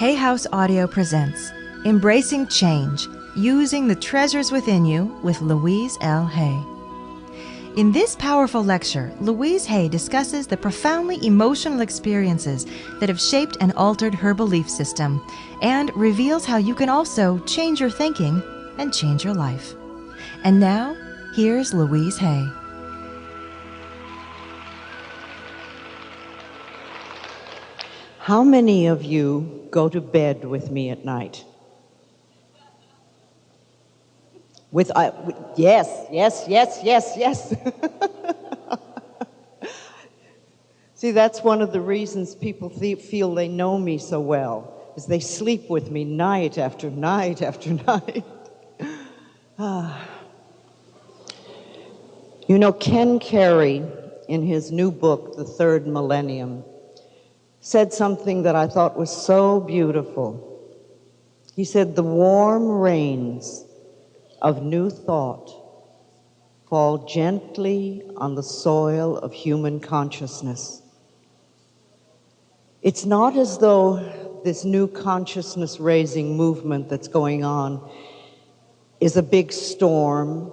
Hay House Audio presents Embracing Change, Using the Treasures Within You with Louise L. Hay. In this powerful lecture, Louise Hay discusses the profoundly emotional experiences that have shaped and altered her belief system and reveals how you can also change your thinking and change your life. And now, here's Louise Hay. How many of you go to bed with me at night? Yes. See, that's one of the reasons people feel they know me so well, is they sleep with me night after night after night. You know, Ken Carey, in his new book, The Third Millennium, said something that I thought was so beautiful. He said, "The warm rains of new thought fall gently on the soil of human consciousness." It's not as though this new consciousness-raising movement that's going on is a big storm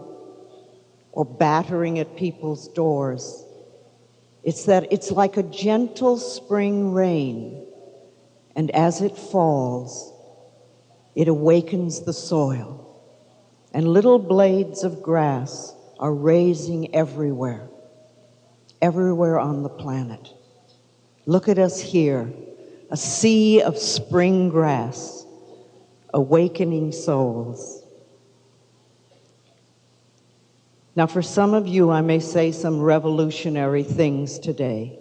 or battering at people's doors. It's that it's like a gentle spring rain, and as it falls, it awakens the soil, and little blades of grass are raising everywhere on the planet. Look at us here, a sea of spring grass, awakening souls. Now, for some of you, I may say some revolutionary things today,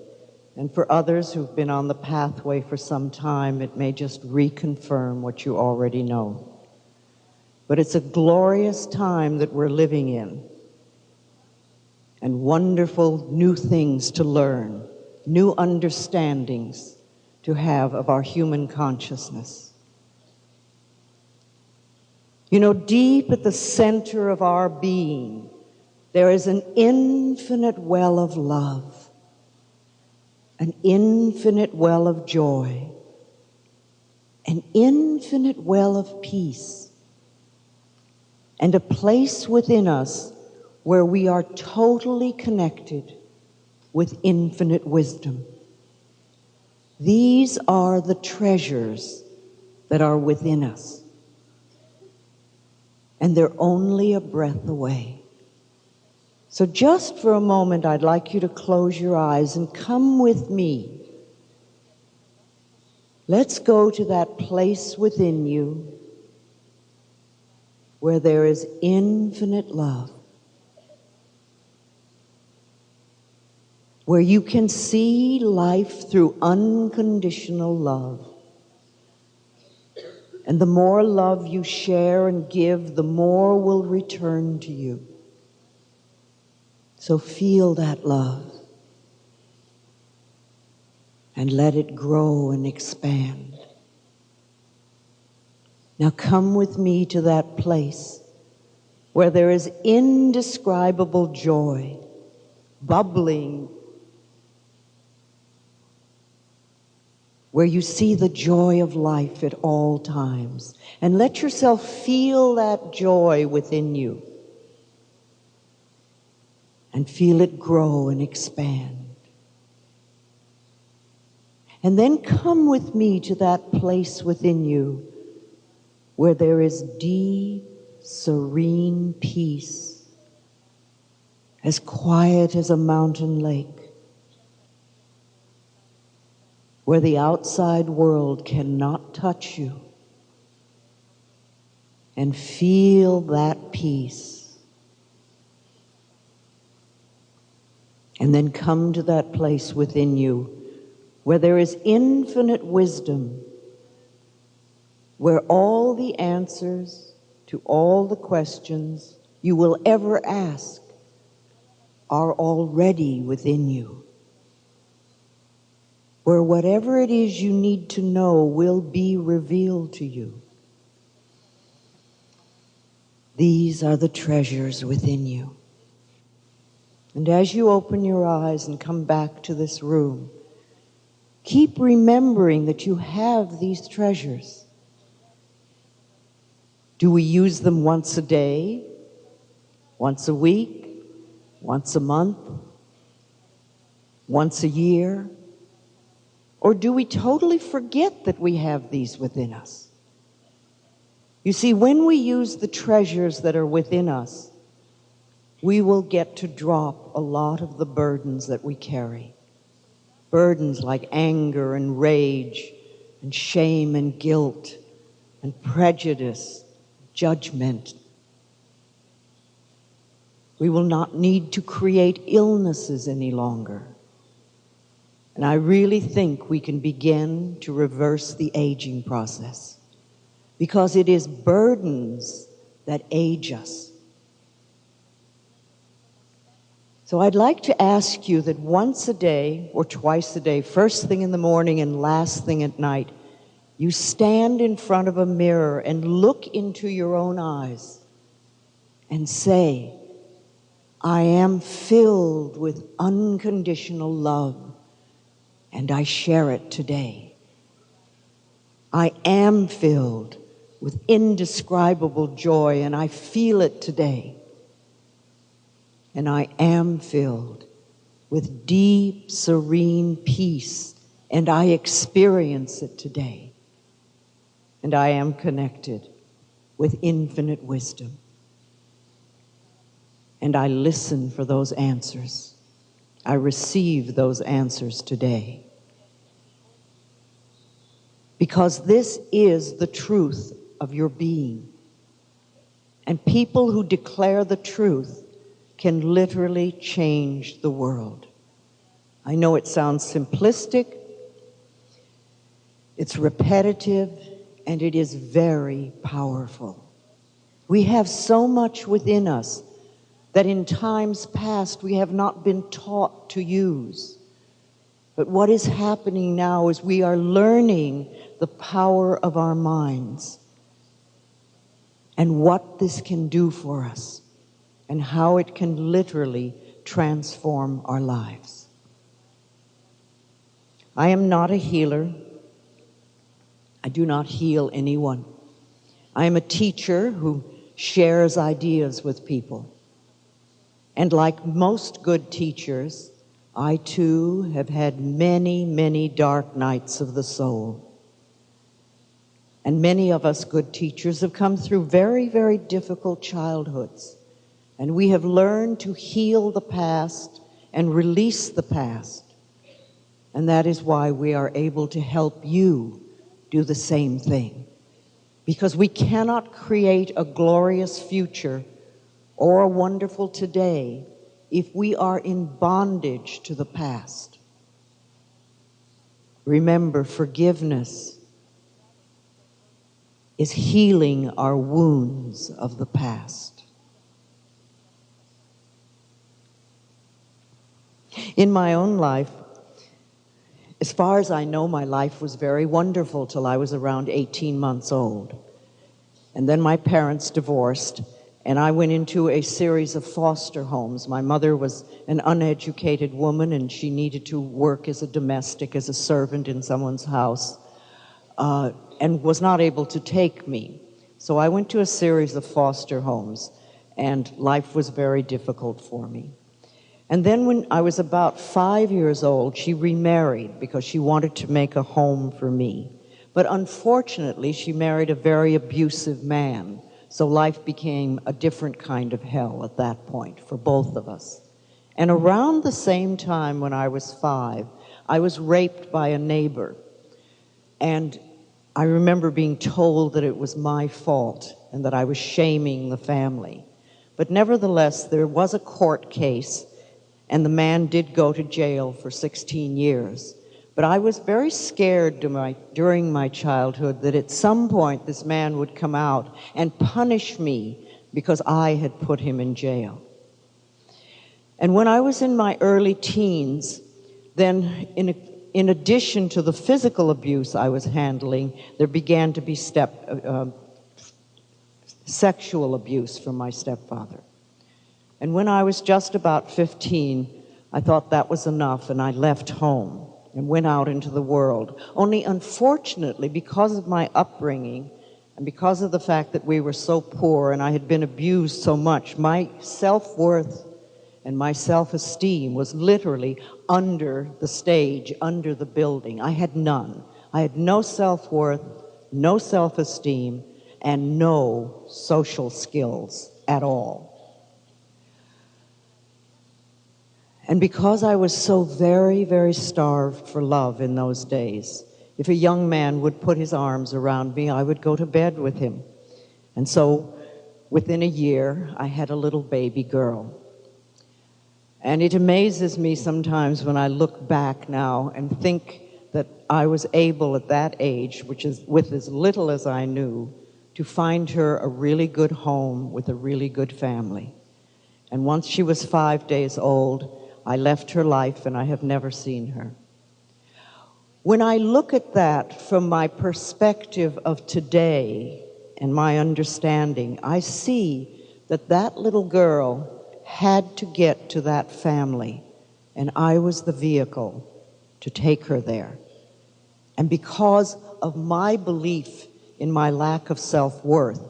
and for others who've been on the pathway for some time, it may just reconfirm what you already know. But it's a glorious time that we're living in, and wonderful new things to learn, new understandings to have of our human consciousness. You know, deep at the center of our being, there is an infinite well of love, an infinite well of joy, an infinite well of peace, and a place within us where we are totally connected with infinite wisdom. These are the treasures that are within us, and they're only a breath away. So just for a moment, I'd like you to close your eyes and come with me. Let's go to that place within you where there is infinite love, where you can see life through unconditional love. And the more love you share and give, the more will return to you. So feel that love and let it grow and expand. Now come with me to that place where there is indescribable joy, bubbling, where you see the joy of life at all times. And let yourself feel that joy within you. And feel it grow and expand. And then come with me to that place within you where there is deep, serene peace, as quiet as a mountain lake, where the outside world cannot touch you. And feel that peace. And then come to that place within you where there is infinite wisdom, where all the answers to all the questions you will ever ask are already within you, where whatever it is you need to know will be revealed to you. These are the treasures within you. And as you open your eyes and come back to this room, Keep remembering that you have these treasures. Do we use them once a day, once a week, once a month, once a year? Or do we totally forget that we have these within us? You see, when we use the treasures that are within us, we will get to drop a lot of the burdens that we carry. Burdens like anger and rage and shame and guilt and prejudice, judgment. We will not need to create illnesses any longer. And I really think we can begin to reverse the aging process, because it is burdens that age us. So I'd like to ask you that once a day or twice a day, first thing in the morning and last thing at night, you stand in front of a mirror and look into your own eyes and say, I am filled with unconditional love, and I share it today. I am filled with indescribable joy, and I feel it today. And I am filled with deep, serene peace, and I experience it today. And I am connected with infinite wisdom. And I listen for those answers. I receive those answers today. Because this is the truth of your being. And people who declare the truth can literally change the world. I know it sounds simplistic, it's repetitive, and it is very powerful. We have so much within us that in times past we have not been taught to use. But what is happening now is we are learning the power of our minds and what this can do for us and how it can literally transform our lives. I am not a healer. I do not heal anyone. I am a teacher who shares ideas with people. And like most good teachers, I too have had many, many dark nights of the soul. And many of us good teachers have come through very, very difficult childhoods. And we have learned to heal the past and release the past. And that is why we are able to help you do the same thing. Because we cannot create a glorious future or a wonderful today if we are in bondage to the past. Remember, forgiveness is healing our wounds of the past. In my own life, as far as I know, my life was very wonderful till I was around 18 months old. And then my parents divorced, and I went into a series of foster homes. My mother was an uneducated woman, and she needed to work as a domestic, as a servant in someone's house, and was not able to take me. So I went to a series of foster homes, and life was very difficult for me. And then when I was about 5 years old, she remarried because she wanted to make a home for me. But unfortunately, she married a very abusive man. So life became a different kind of hell at that point for both of us. And around the same time when I was 5, I was raped by a neighbor. And I remember being told that it was my fault and that I was shaming the family. But nevertheless, there was a court case, and the man did go to jail for 16 years. But I was very scared during my childhood that at some point this man would come out and punish me because I had put him in jail. And when I was in my early teens, then in addition to the physical abuse I was handling, there began to be sexual abuse from my stepfather. And when I was just about 15, I thought that was enough, and I left home. and went out into the world. Only unfortunately, because of my upbringing and because of the fact that we were so poor and I had been abused so much, my self-worth and my self-esteem was literally under the stage, under the building. I had none. I had no self-worth, no self-esteem, and no social skills at all. And because I was so very, very starved for love in those days, if a young man would put his arms around me, I would go to bed with him. And so within a year, I had a little baby girl. And it amazes me sometimes when I look back now and think that I was able at that age, which is with as little as I knew, to find her a really good home with a really good family. And once she was 5 days old, I left her life and I have never seen her. When I look at that from my perspective of today and my understanding, I see that that little girl had to get to that family, and I was the vehicle to take her there. And because of my belief in my lack of self-worth,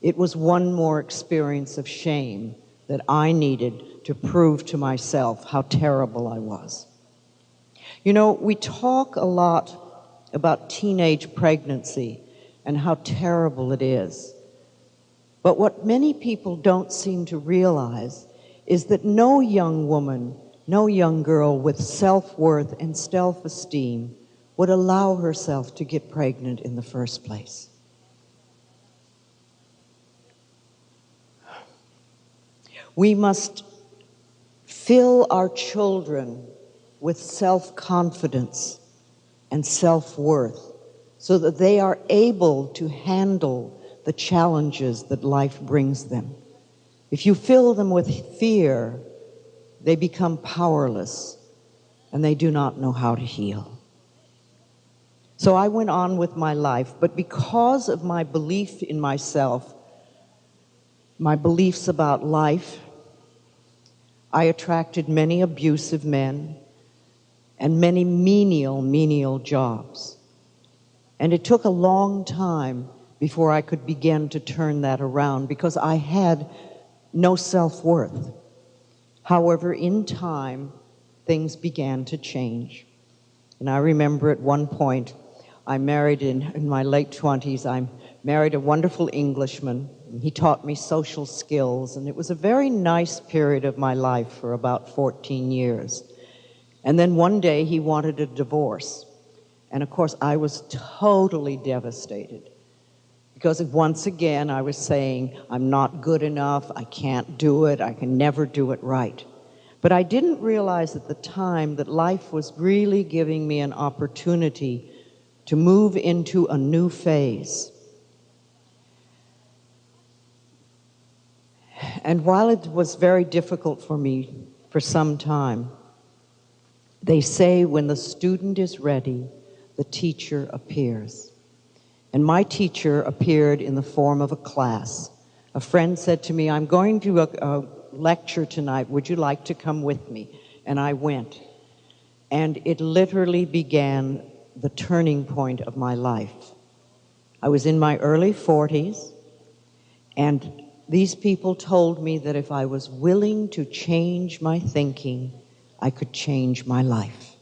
it was one more experience of shame that I needed to prove to myself how terrible I was. You know, we talk a lot about teenage pregnancy and how terrible it is. But what many people don't seem to realize is that no young woman, no young girl with self-worth and self-esteem would allow herself to get pregnant in the first place. We must fill our children with self-confidence and self-worth so that they are able to handle the challenges that life brings them. If you fill them with fear, they become powerless and they do not know how to heal. So I went on with my life, but because of my belief in myself, my beliefs about life, I attracted many abusive men and many menial jobs. And it took a long time before I could begin to turn that around because I had no self-worth. However, in time, things began to change. And I remember at one point, I married in my late 20s, I married a wonderful Englishman. He taught me social skills, and it was a very nice period of my life for about 14 years. And then one day he wanted a divorce. And of course, I was totally devastated. Because once again, I was saying, I'm not good enough, I can't do it, I can never do it right. But I didn't realize at the time that life was really giving me an opportunity to move into a new phase. And while it was very difficult for me for some time, they say when the student is ready, the teacher appears. And my teacher appeared in the form of a class. A friend said to me, I'm going to a lecture tonight. Would you like to come with me? And I went. And it literally began the turning point of my life. I was in my early 40s, and these people told me that if I was willing to change my thinking, I could change my life.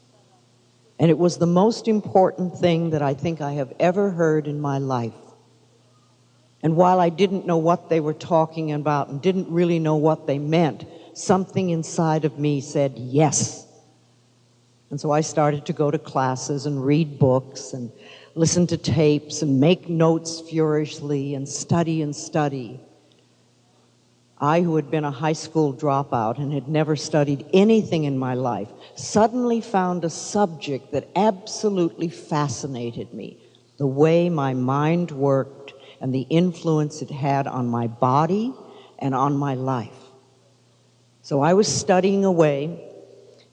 And it was the most important thing that I think I have ever heard in my life. And while I didn't know what they were talking about and didn't really know what they meant, something inside of me said yes. And so I started to go to classes and read books and listen to tapes and make notes furiously and study. I, who had been a high school dropout and had never studied anything in my life, suddenly found a subject that absolutely fascinated me, the way my mind worked and the influence it had on my body and on my life. So I was studying away,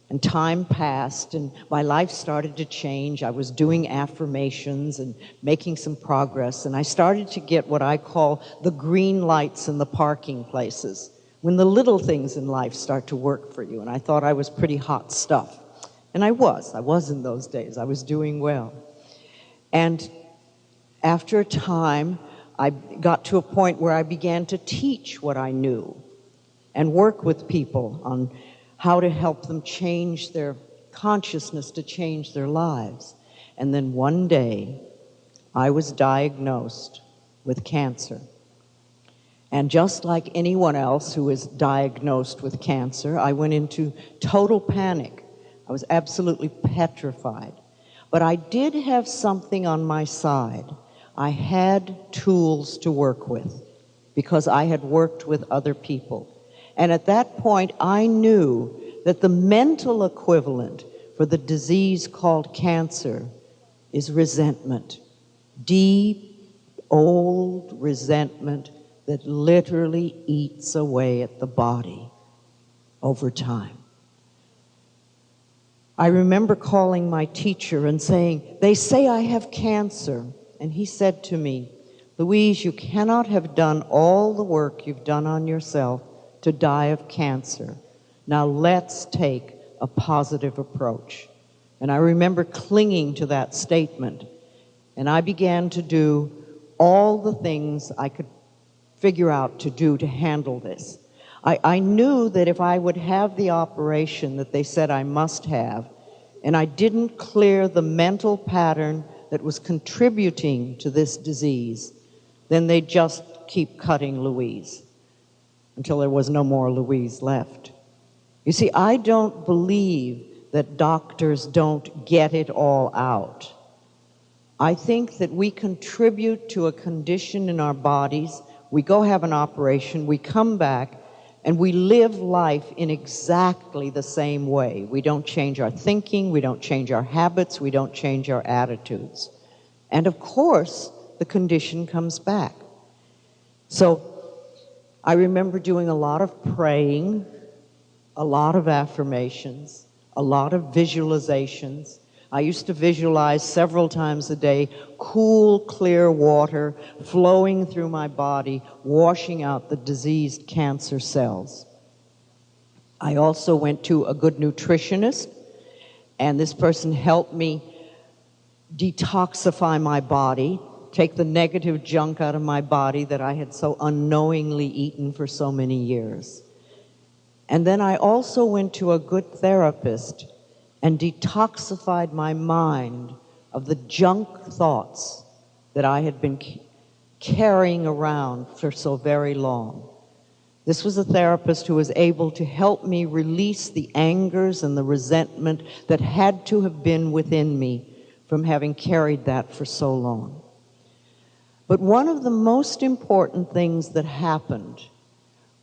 and time passed, and my life started to change. I was doing affirmations and making some progress, and I started to get what I call the green lights in the parking places, when the little things in life start to work for you, and I thought I was pretty hot stuff. And I was in those days. I was doing well. And after a time, I got to a point where I began to teach what I knew and work with people on how to help them change their consciousness, to change their lives. And then one day, I was diagnosed with cancer. And just like anyone else who is diagnosed with cancer, I went into total panic. I was absolutely petrified. But I did have something on my side. I had tools to work with because I had worked with other people. And at that point, I knew that the mental equivalent for the disease called cancer is resentment. Deep, old resentment that literally eats away at the body over time. I remember calling my teacher and saying, "They say I have cancer." And he said to me, "Louise, you cannot have done all the work you've done on yourself to die of cancer. Now let's take a positive approach." And I remember clinging to that statement. And I began to do all the things I could figure out to do to handle this. I knew that if I would have the operation that they said I must have, and I didn't clear the mental pattern that was contributing to this disease, then they'd just keep cutting Louise until there was no more Louise left. You see, I don't believe that doctors don't get it all out. I think that we contribute to a condition in our bodies. We go have an operation, we come back, and we live life in exactly the same way. We don't change our thinking, we don't change our habits, we don't change our attitudes. And of course, the condition comes back. So I remember doing a lot of praying, a lot of affirmations, a lot of visualizations. I used to visualize several times a day cool, clear water flowing through my body, washing out the diseased cancer cells. I also went to a good nutritionist, and this person helped me detoxify my body, take the negative junk out of my body that I had so unknowingly eaten for so many years. And then I also went to a good therapist and detoxified my mind of the junk thoughts that I had been carrying around for so very long. This was a therapist who was able to help me release the angers and the resentment that had to have been within me from having carried that for so long. But one of the most important things that happened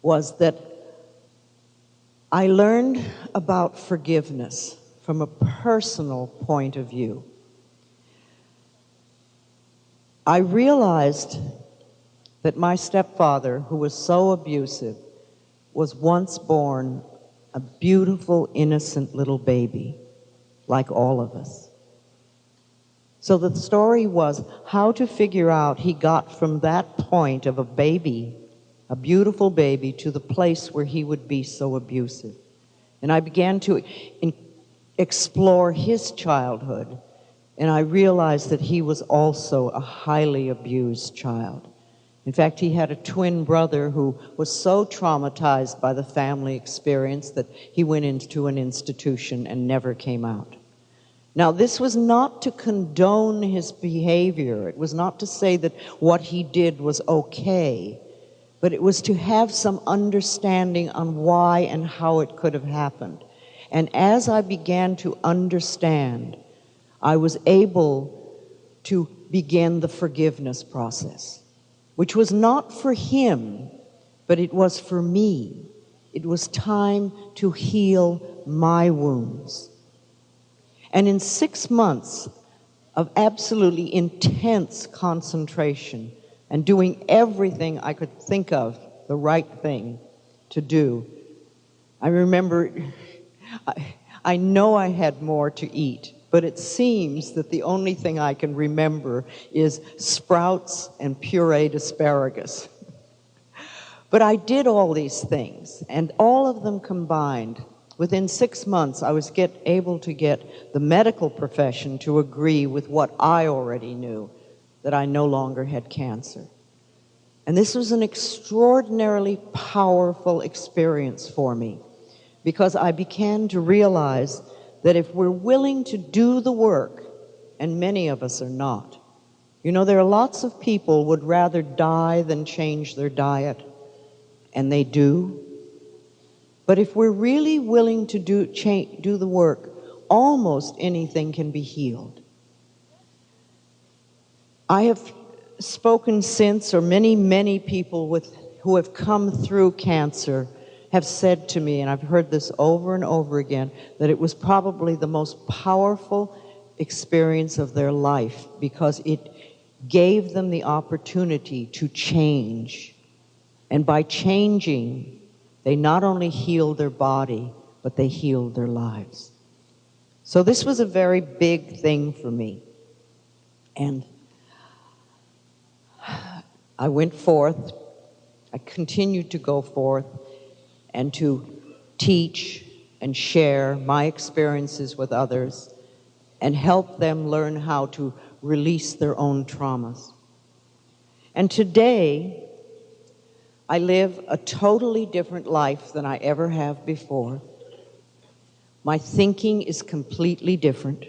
was that I learned about forgiveness from a personal point of view. I realized that my stepfather, who was so abusive, was once born a beautiful, innocent little baby, like all of us. So the story was how to figure out he got from that point of a baby, a beautiful baby, to the place where he would be so abusive. And I began to explore his childhood, and I realized that he was also a highly abused child. In fact, he had a twin brother who was so traumatized by the family experience that he went into an institution and never came out. Now, this was not to condone his behavior. It was not to say that what he did was okay, but it was to have some understanding on why and how it could have happened. And as I began to understand, I was able to begin the forgiveness process, which was not for him, but it was for me. It was time to heal my wounds. And in 6 months of absolutely intense concentration and doing everything I could think of the right thing to do, I remember, I know I had more to eat, but it seems that the only thing I can remember is sprouts and pureed asparagus. But I did all these things, and all of them combined Within 6 months, I was able to get the medical profession to agree with what I already knew, that I no longer had cancer. And this was an extraordinarily powerful experience for me, because I began to realize that if we're willing to do the work, and many of us are not. You know, there are lots of people would rather die than change their diet, and they do. But if we're really willing to do the work, almost anything can be healed. I have spoken since, or many people who have come through cancer have said to me, and I've heard this over and over again, that it was probably the most powerful experience of their life, because it gave them the opportunity to change. And by changing, they not only healed their body, but they healed their lives. So this was a very big thing for me. And I went forth, I continued to go forth and to teach and share my experiences with others and help them learn how to release their own traumas. And today, I live a totally different life than I ever have before. My thinking is completely different.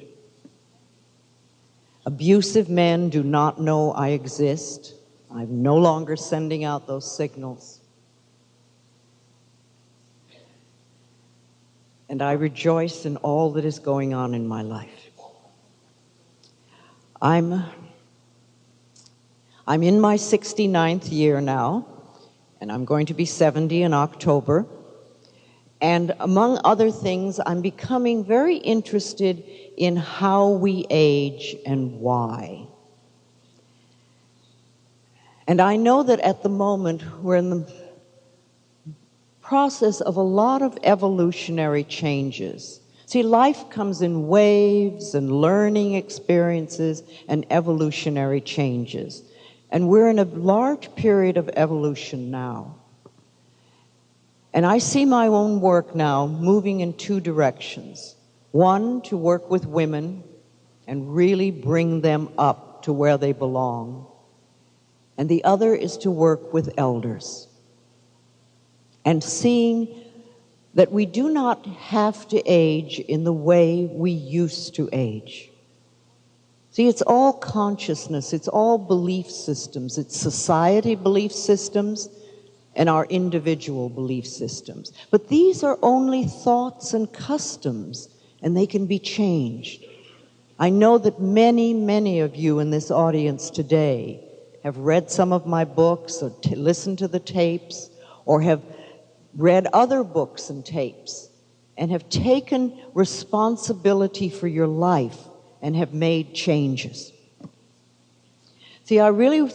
Abusive men do not know I exist. I'm no longer sending out those signals. And I rejoice in all that is going on in my life. I'm in my 69th year now, and I'm going to be 70 in October. And among other things, I'm becoming very interested in how we age and why. And I know that at the moment, we're in the process of a lot of evolutionary changes. See, life comes in waves and learning experiences and evolutionary changes. And we're in a large period of evolution now. And I see my own work now moving in two directions. One, to work with women and really bring them up to where they belong. And the other is to work with elders. And seeing that we do not have to age in the way we used to age. See, it's all consciousness, it's all belief systems, it's society belief systems and our individual belief systems. But these are only thoughts and customs, and they can be changed. I know that many of you in this audience today have read some of my books, or listened to the tapes, or have read other books and tapes, and have taken responsibility for your life and have made changes. See,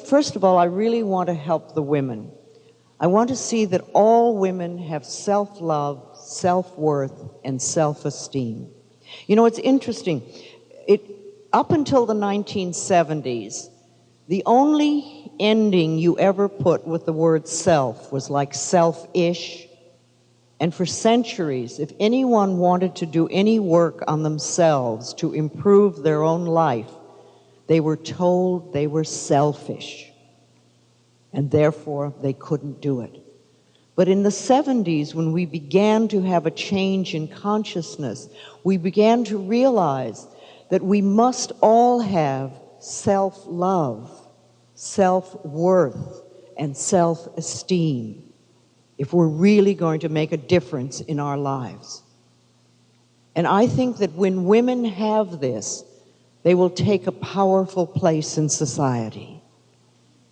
first of all, I really want to help the women. I want to see that all women have self-love, self-worth, and self-esteem. You know, it's interesting. Up until the 1970s, the only ending you ever put with the word self was like selfish. And for centuries, if anyone wanted to do any work on themselves to improve their own life, they were told they were selfish, and therefore they couldn't do it. But in the 70s, when we began to have a change in consciousness, we began to realize that we must all have self-love, self-worth, and self-esteem if we're really going to make a difference in our lives. And I think that when women have this, they will take a powerful place in society.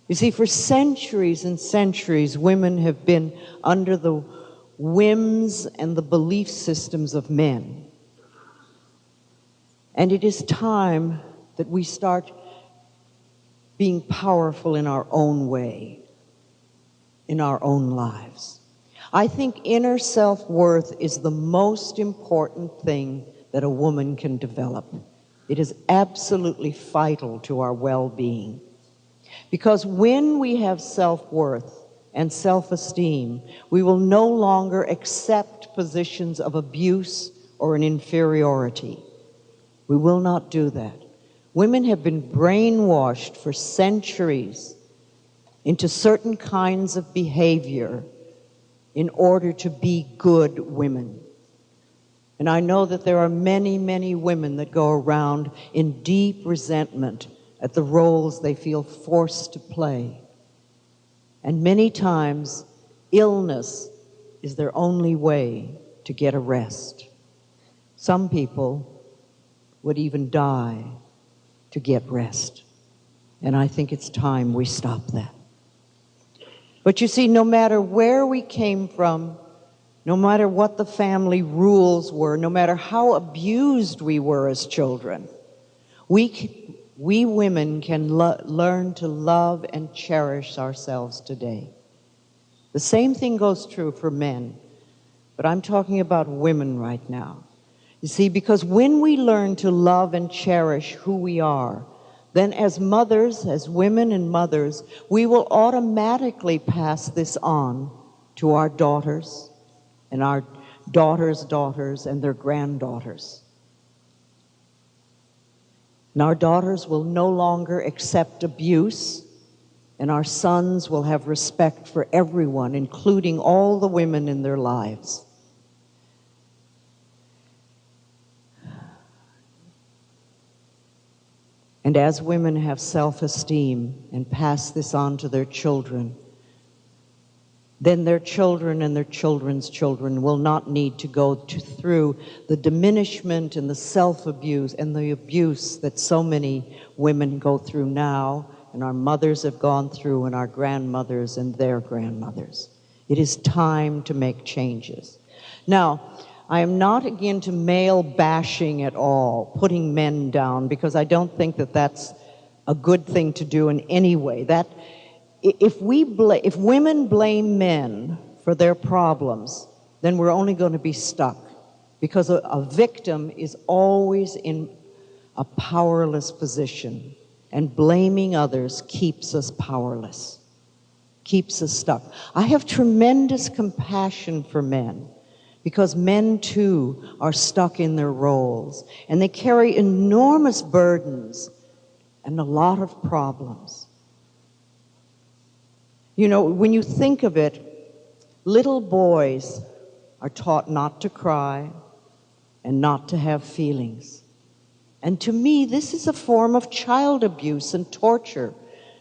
You see, for centuries and centuries, women have been under the whims and the belief systems of men. And it is time that we start being powerful in our own way, in our own lives. I think inner self-worth is the most important thing that a woman can develop. It is absolutely vital to our well-being. Because when we have self-worth and self-esteem, we will no longer accept accept positions of abuse or an inferiority. We will not do that. Women have been brainwashed for centuries into certain kinds of behavior in order to be good women. And I know that there are many, many women that go around in deep resentment at the roles they feel forced to play. And many times, illness is their only way to get a rest. Some people would even die to get rest. And I think it's time we stop that. But you see, no matter where we came from, no matter what the family rules were, no matter how abused we were as children, we women can learn to love and cherish ourselves today. The same thing goes true for men, but I'm talking about women right now. You see, because when we learn to love and cherish who we are, then as mothers, as women and mothers, we will automatically pass this on to our daughters and our daughters' daughters and their granddaughters. And our daughters will no longer accept abuse, and our sons will have respect for everyone, including all the women in their lives. And as women have self-esteem and pass this on to their children, then their children and their children's children will not need to go through the diminishment and the self-abuse and the abuse that so many women go through now, and our mothers have gone through, and our grandmothers and their grandmothers. It is time to make changes. Now, I am not again to male bashing at all, putting men down, because I don't think that that's a good thing to do in any way. That if women blame men for their problems, then we're only going to be stuck, because a victim is always in a powerless position, and blaming others keeps us powerless, keeps us stuck. I have tremendous compassion for men, because men too are stuck in their roles, and they carry enormous burdens and a lot of problems. You know, when you think of it, little boys are taught not to cry and not to have feelings. And to me, this is a form of child abuse and torture,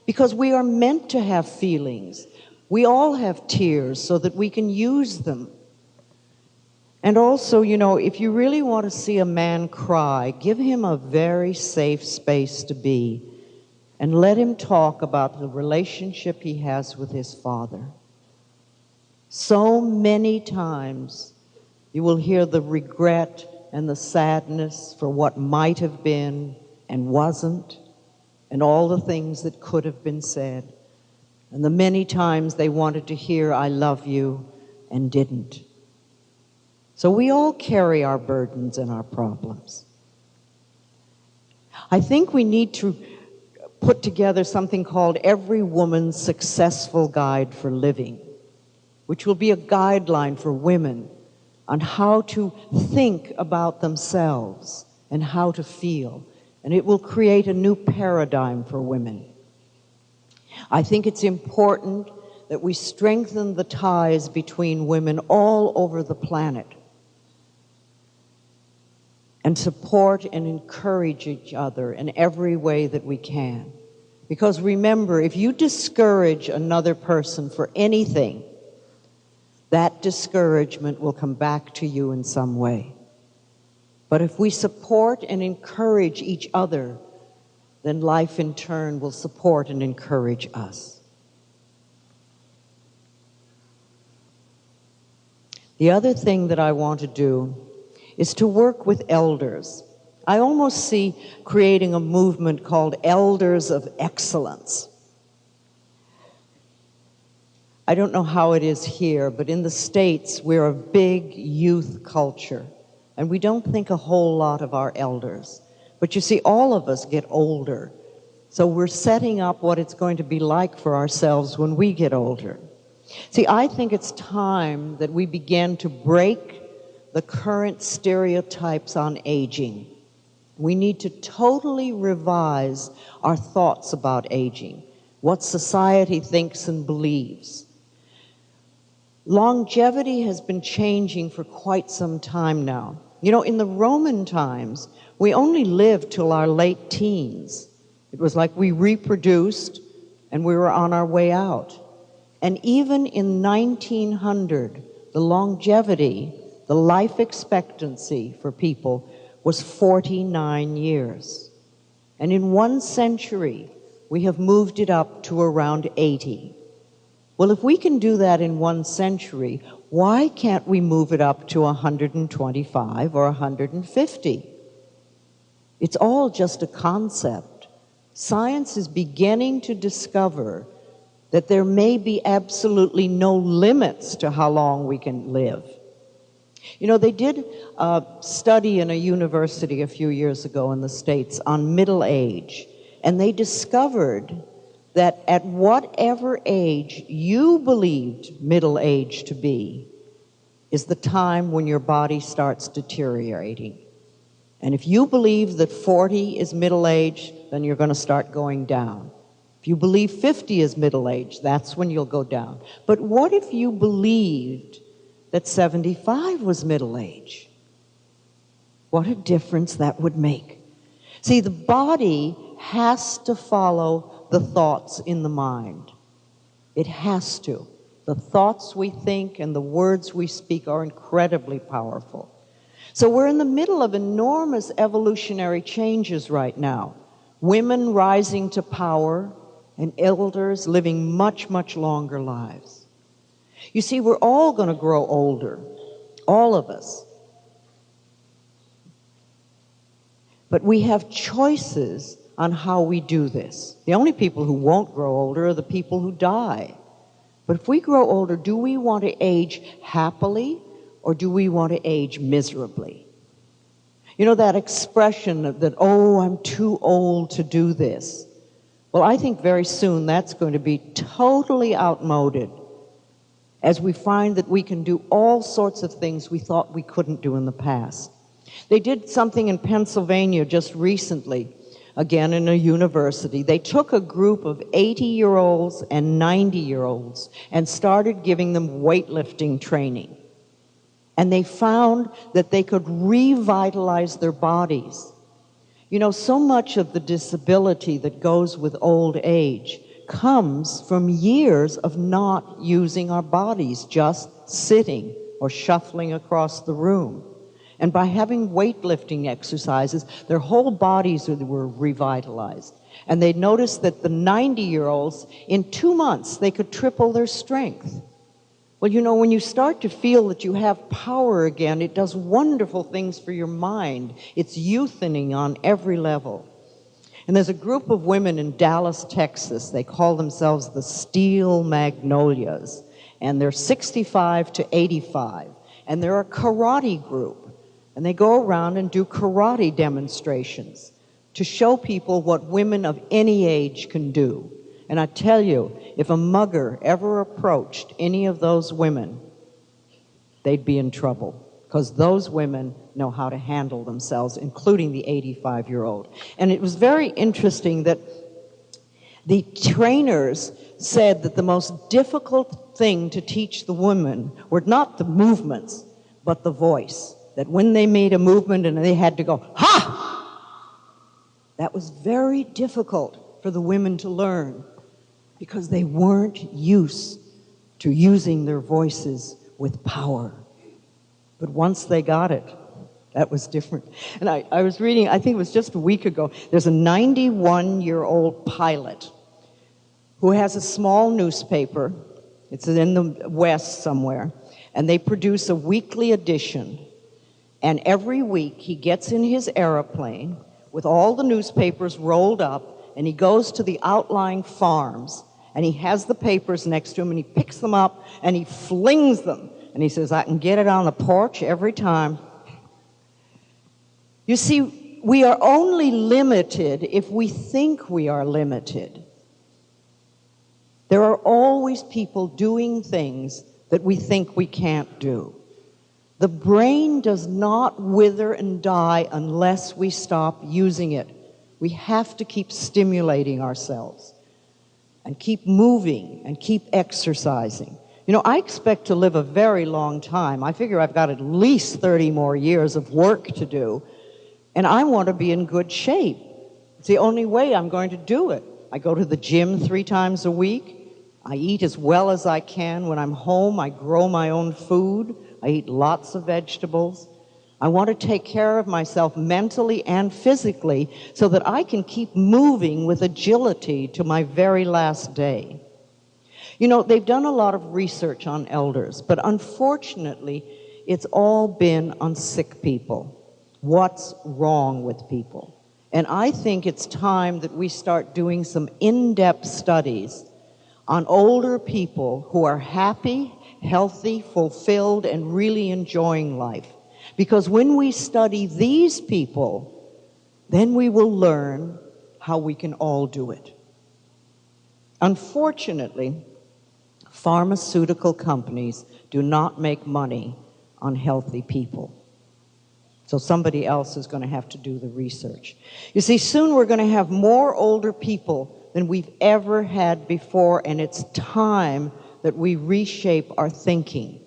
because we are meant to have feelings. We all have tears so that we can use them. And also, you know, if you really want to see a man cry, give him a very safe space to be, and let him talk about the relationship he has with his father. So many times you will hear the regret and the sadness for what might have been and wasn't, and all the things that could have been said, and the many times they wanted to hear "I love you" and didn't. So we all carry our burdens and our problems. I think we need to put together something called Every Woman's Successful Guide for Living, which will be a guideline for women on how to think about themselves and how to feel. And it will create a new paradigm for women. I think it's important that we strengthen the ties between women all over the planet, and support and encourage each other in every way that we can. Because remember, if you discourage another person for anything, that discouragement will come back to you in some way. But if we support and encourage each other, then life in turn will support and encourage us. The other thing that I want to do is to work with elders. I almost see creating a movement called Elders of Excellence. I don't know how it is here, but in the States, we're a big youth culture, and we don't think a whole lot of our elders. But you see, all of us get older, so we're setting up what it's going to be like for ourselves when we get older. See, I think it's time that we begin to break the current stereotypes on aging. We need to totally revise our thoughts about aging, what society thinks and believes. Longevity has been changing for quite some time now. You know, in the Roman times, we only lived till our late teens. It was like we reproduced and we were on our way out. And even in 1900, the longevity, the life expectancy for people was 49 years. And in 1 century, we have moved it up to around 80. Well, if we can do that in 1 century, why can't we move it up to 125 or 150? It's all just a concept. Science is beginning to discover that there may be absolutely no limits to how long we can live. You know, they did a study in a university a few years ago in the States on middle age, and they discovered that at whatever age you believed middle age to be is the time when your body starts deteriorating. And if you believe that 40 is middle age, then you're going to start going down. If you believe 50 is middle age, that's when you'll go down. But what if you believed that 75 was middle age? What a difference that would make. See, the body has to follow the thoughts in the mind. It has to. The thoughts we think and the words we speak are incredibly powerful. So we're in the middle of enormous evolutionary changes right now. Women rising to power and elders living much, much longer lives. You see, we're all going to grow older, all of us. But we have choices on how we do this. The only people who won't grow older are the people who die. But if we grow older, do we want to age happily or do we want to age miserably? You know that expression that, oh, I'm too old to do this. Well, I think very soon that's going to be totally outmoded as we find that we can do all sorts of things we thought we couldn't do in the past. They did something in Pennsylvania just recently, again in a university. They took a group of 80-year-olds and 90-year-olds and started giving them weightlifting training. And they found that they could revitalize their bodies. You know, so much of the disability that goes with old age comes from years of not using our bodies, just sitting or shuffling across the room. And by having weightlifting exercises, their whole bodies were revitalized. And they noticed that the 90-year-olds, in 2 months, they could triple their strength. Well, you know, when you start to feel that you have power again, it does wonderful things for your mind. It's youthening on every level. And there's a group of women in Dallas, Texas. They call themselves the Steel Magnolias. And they're 65 to 85. And they're a karate group. And they go around and do karate demonstrations to show people what women of any age can do. And I tell you, if a mugger ever approached any of those women, they'd be in trouble, because those women know how to handle themselves, including the 85-year-old. And it was very interesting that the trainers said that the most difficult thing to teach the women were not the movements, but the voice. That when they made a movement and they had to go, ha! That was very difficult for the women to learn, because they weren't used to using their voices with power. But once they got it, that was different. And I was reading, I think it was just a week ago, there's a 91-year-old pilot who has a small newspaper. It's in the West somewhere. And they produce a weekly edition. And every week he gets in his airplane with all the newspapers rolled up, and he goes to the outlying farms. And he has the papers next to him, and he picks them up, and he flings them. And he says, I can get it on the porch every time. You see, we are only limited if we think we are limited. There are always people doing things that we think we can't do. The brain does not wither and die unless we stop using it. We have to keep stimulating ourselves and keep moving and keep exercising. You know, I expect to live a very long time. I figure I've got at least 30 more years of work to do, and I want to be in good shape. It's the only way I'm going to do it. I go to the gym 3 times a week. I eat as well as I can. When I'm home, I grow my own food. I eat lots of vegetables. I want to take care of myself mentally and physically so that I can keep moving with agility to my very last day. You know, they've done a lot of research on elders, but unfortunately, it's all been on sick people. What's wrong with people? And I think it's time that we start doing some in-depth studies on older people who are happy, healthy, fulfilled, and really enjoying life. Because when we study these people, then we will learn how we can all do it. Unfortunately, pharmaceutical companies do not make money on healthy people. So somebody else is going to have to do the research. You see, soon we're going to have more older people than we've ever had before, and it's time that we reshape our thinking.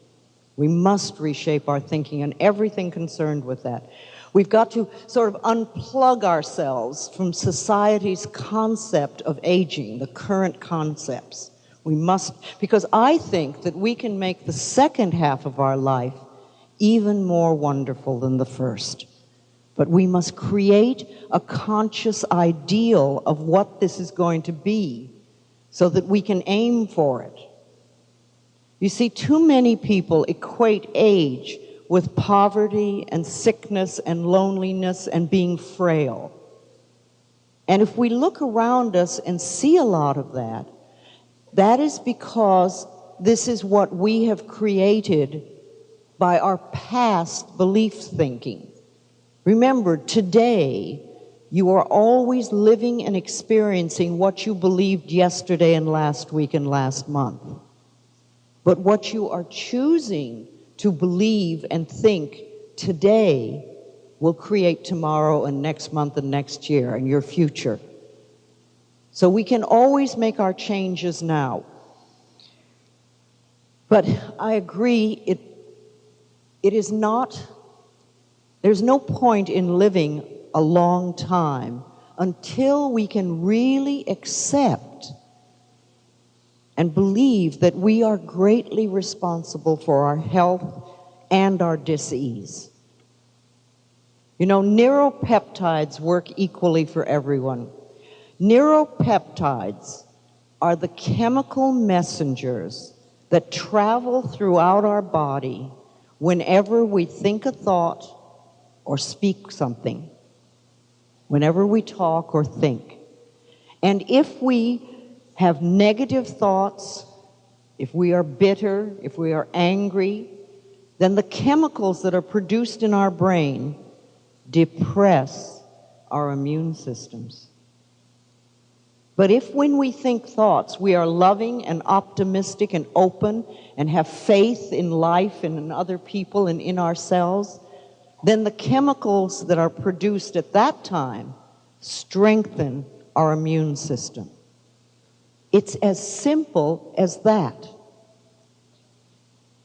We must reshape our thinking and everything concerned with that. We've got to sort of unplug ourselves from society's concept of aging, the current concepts. We must, because I think that we can make the second half of our life even more wonderful than the first. But we must create a conscious ideal of what this is going to be so that we can aim for it. You see, too many people equate age with poverty and sickness and loneliness and being frail. And if we look around us and see a lot of that, that is because this is what we have created by our past belief thinking. Remember, today, you are always living and experiencing what you believed yesterday and last week and last month. But what you are choosing to believe and think today will create tomorrow and next month and next year and your future. So we can always make our changes now. But I agree, it is not, there's no point in living a long time until we can really accept and believe that we are greatly responsible for our health and our dis-ease. You know, neuropeptides work equally for everyone. Neuropeptides are the chemical messengers that travel throughout our body whenever we think a thought or speak something, whenever we talk or think. And if we have negative thoughts, if we are bitter, if we are angry, then the chemicals that are produced in our brain depress our immune systems. But if when we think thoughts, we are loving and optimistic and open and have faith in life and in other people and in ourselves, then the chemicals that are produced at that time strengthen our immune system. It's as simple as that.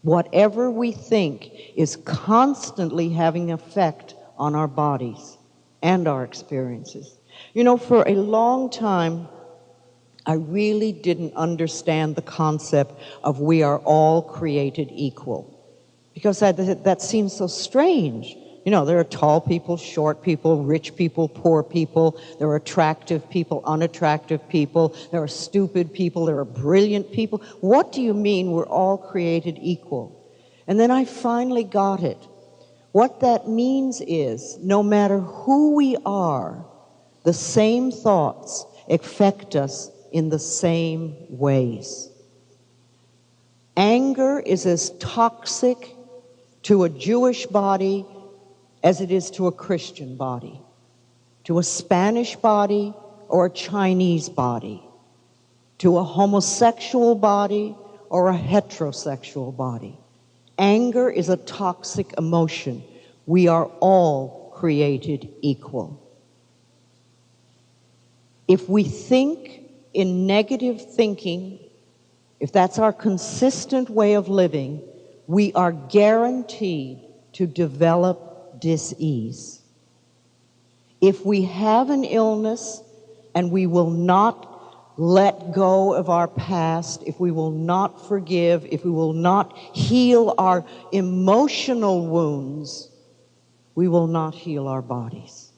Whatever we think is constantly having an effect on our bodies and our experiences. You know, for a long time, I really didn't understand the concept of we are all created equal. Because that seems so strange. You know, there are tall people, short people, rich people, poor people. There are attractive people, unattractive people. There are stupid people. There are brilliant people. What do you mean we're all created equal? And then I finally got it. What that means is, no matter who we are, the same thoughts affect us in the same ways. Anger is as toxic to a Jewish body as it is to a Christian body, to a Spanish body or a Chinese body, to a homosexual body or a heterosexual body. Anger is a toxic emotion. We are all created equal. If we think in negative thinking, if that's our consistent way of living, we are guaranteed to develop dis-ease. If we have an illness and we will not let go of our past, if we will not forgive, if we will not heal our emotional wounds, we will not heal our bodies.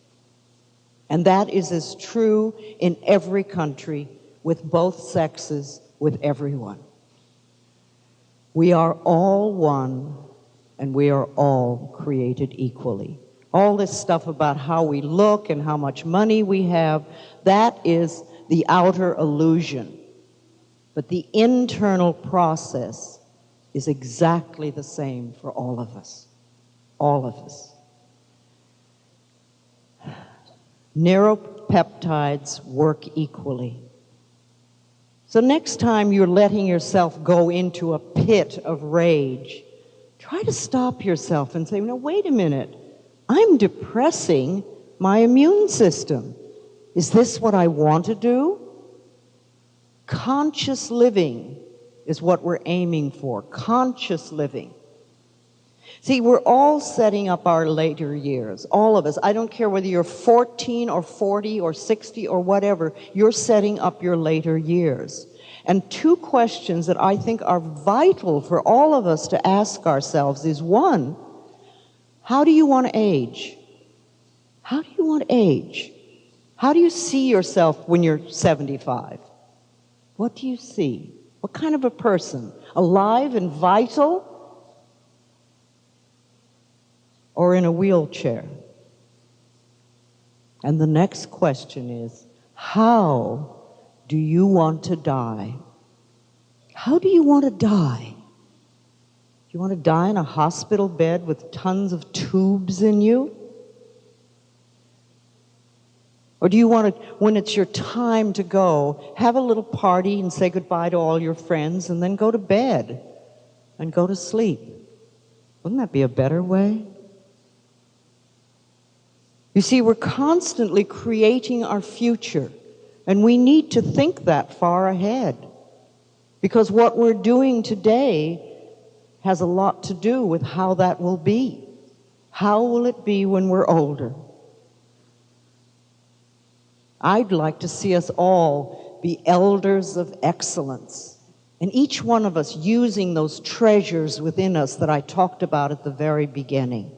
And that is as true in every country, with both sexes, with everyone. We are all one, and we are all created equally. All this stuff about how we look and how much money we have, that is the outer illusion. But the internal process is exactly the same for all of us. All of us. Neuropeptides work equally. So next time you're letting yourself go into a pit of rage, try to stop yourself and say, no, wait a minute. I'm depressing my immune system. Is this what I want to do? Conscious living is what we're aiming for. Conscious living. See, we're all setting up our later years. All of us. I don't care whether you're 14 or 40 or 60 or whatever. You're setting up your later years. And two questions that I think are vital for all of us to ask ourselves is, one, how do you want to age? How do you want to age? How do you see yourself when you're 75? What do you see? What kind of a person? Alive and vital? Or in a wheelchair? And the next question is, how do you want to die? How do you want to die? Do you want to die in a hospital bed with tons of tubes in you? Or do you want to, when it's your time to go, have a little party and say goodbye to all your friends and then go to bed and go to sleep? Wouldn't that be a better way? You see, we're constantly creating our future, and we need to think that far ahead, because what we're doing today has a lot to do with how that will be. How will it be when we're older? I'd like to see us all be elders of excellence, and each one of us using those treasures within us that I talked about at the very beginning.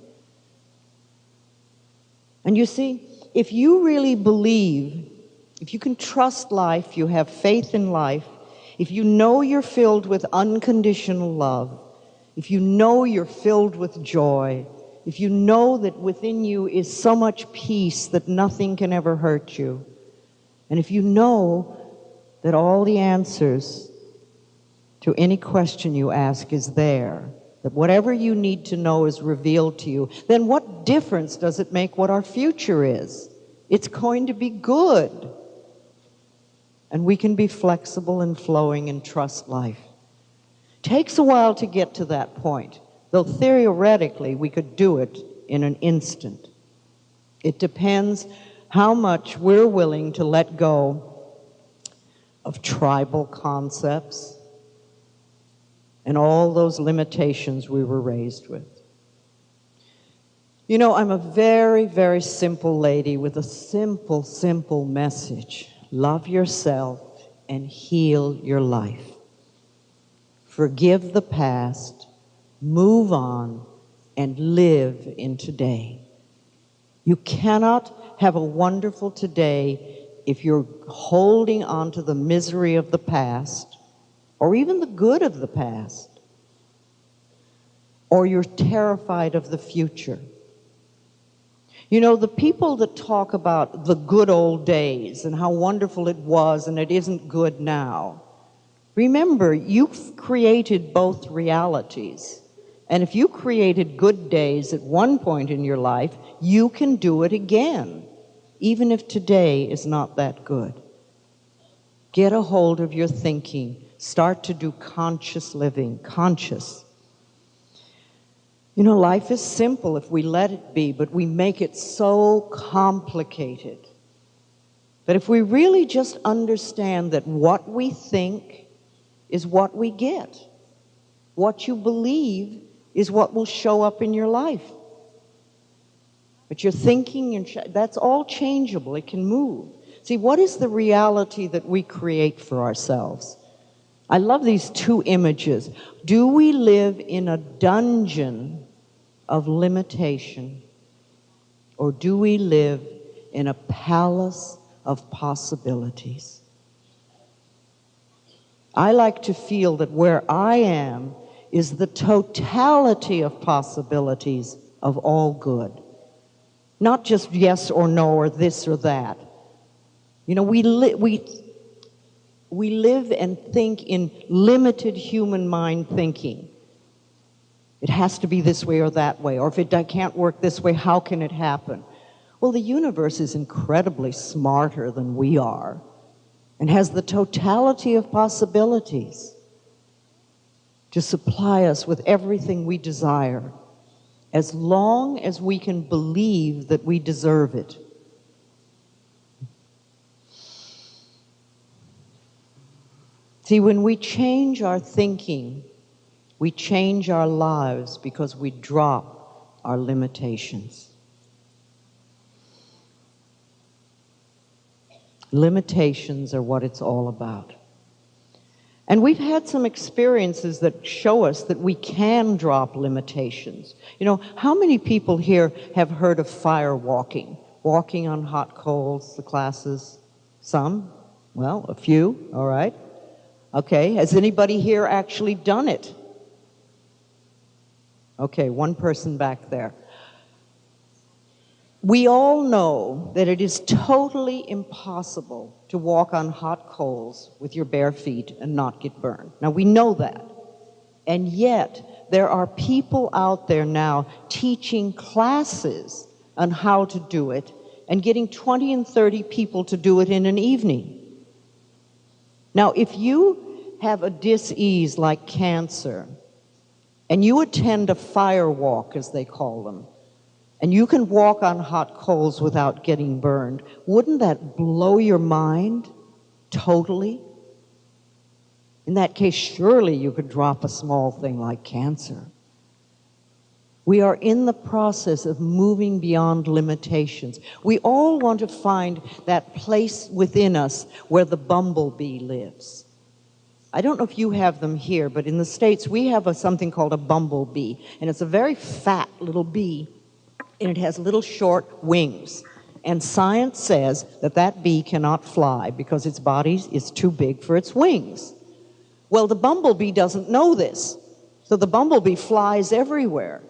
And you see, if you really believe, if you can trust life, you have faith in life, if you know you're filled with unconditional love, if you know you're filled with joy, if you know that within you is so much peace that nothing can ever hurt you, and if you know that all the answers to any question you ask is there, that whatever you need to know is revealed to you, then what difference does it make what our future is? It's going to be good. And we can be flexible and flowing and trust life. Takes a while to get to that point, though theoretically we could do it in an instant. It depends how much we're willing to let go of tribal concepts and all those limitations we were raised with. You know, I'm a very, very simple lady with a simple, simple message. Love yourself and heal your life. Forgive the past, move on, and live in today. You cannot have a wonderful today if you're holding on to the misery of the past, or even the good of the past, or you're terrified of the future. You know, the people that talk about the good old days and how wonderful it was and it isn't good now, remember, you've created both realities. And if you created good days at one point in your life, you can do it again, even if today is not that good. Get a hold of your thinking. Start to do conscious living, conscious. You know, life is simple if we let it be, but we make it so complicated. But if we really just understand that what we think is what we get, what you believe is what will show up in your life. But your thinking, that's all changeable. It can move. See, what is the reality that we create for ourselves? I love these two images. Do we live in a dungeon of limitation, or do we live in a palace of possibilities? I like to feel that where I am is the totality of possibilities of all good. Not just yes or no or this or that. You know, we live and think in limited human mind thinking. It has to be this way or that way, or if it can't work this way, how can it happen? Well, the universe is incredibly smarter than we are and has the totality of possibilities to supply us with everything we desire, as long as we can believe that we deserve it. See, when we change our thinking, we change our lives because we drop our limitations. Limitations are what it's all about. And we've had some experiences that show us that we can drop limitations. You know, how many people here have heard of fire walking? Walking on hot coals, the classes? Some? Well, a few, all right. Okay, has anybody here actually done it? Okay, one person back there. We all know that it is totally impossible to walk on hot coals with your bare feet and not get burned. Now, we know that. And yet, there are people out there now teaching classes on how to do it and getting 20 and 30 people to do it in an evening. Now, if you have a dis-ease like cancer, and you attend a fire walk, as they call them, and you can walk on hot coals without getting burned, wouldn't that blow your mind totally? In that case, surely you could drop a small thing like cancer. We are in the process of moving beyond limitations. We all want to find that place within us where the bumblebee lives. I don't know if you have them here, but in the States we have something called a bumblebee, and it's a very fat little bee, and it has little short wings. And science says that that bee cannot fly because its body is too big for its wings. Well, the bumblebee doesn't know this, so the bumblebee flies everywhere.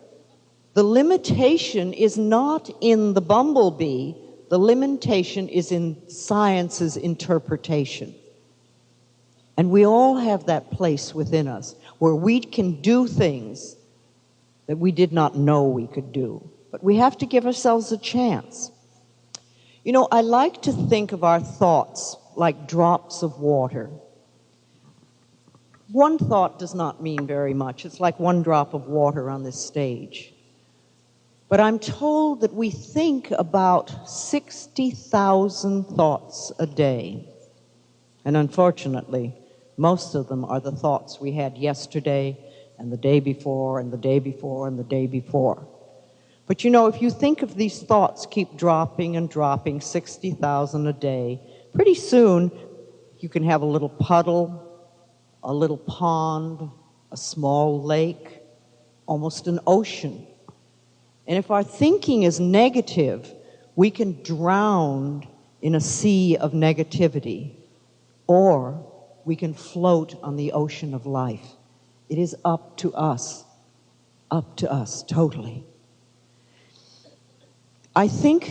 The limitation is not in the bumblebee, the limitation is in science's interpretation. And we all have that place within us where we can do things that we did not know we could do. But we have to give ourselves a chance. You know, I like to think of our thoughts like drops of water. One thought does not mean very much. It's like one drop of water on this stage. But I'm told that we think about 60,000 thoughts a day. And unfortunately, most of them are the thoughts we had yesterday and the day before and the day before and the day before. But you know, if you think of these thoughts keep dropping and dropping, 60,000 a day, pretty soon you can have a little puddle, a little pond, a small lake, almost an ocean. And if our thinking is negative, we can drown in a sea of negativity, or we can float on the ocean of life. It is up to us totally. I think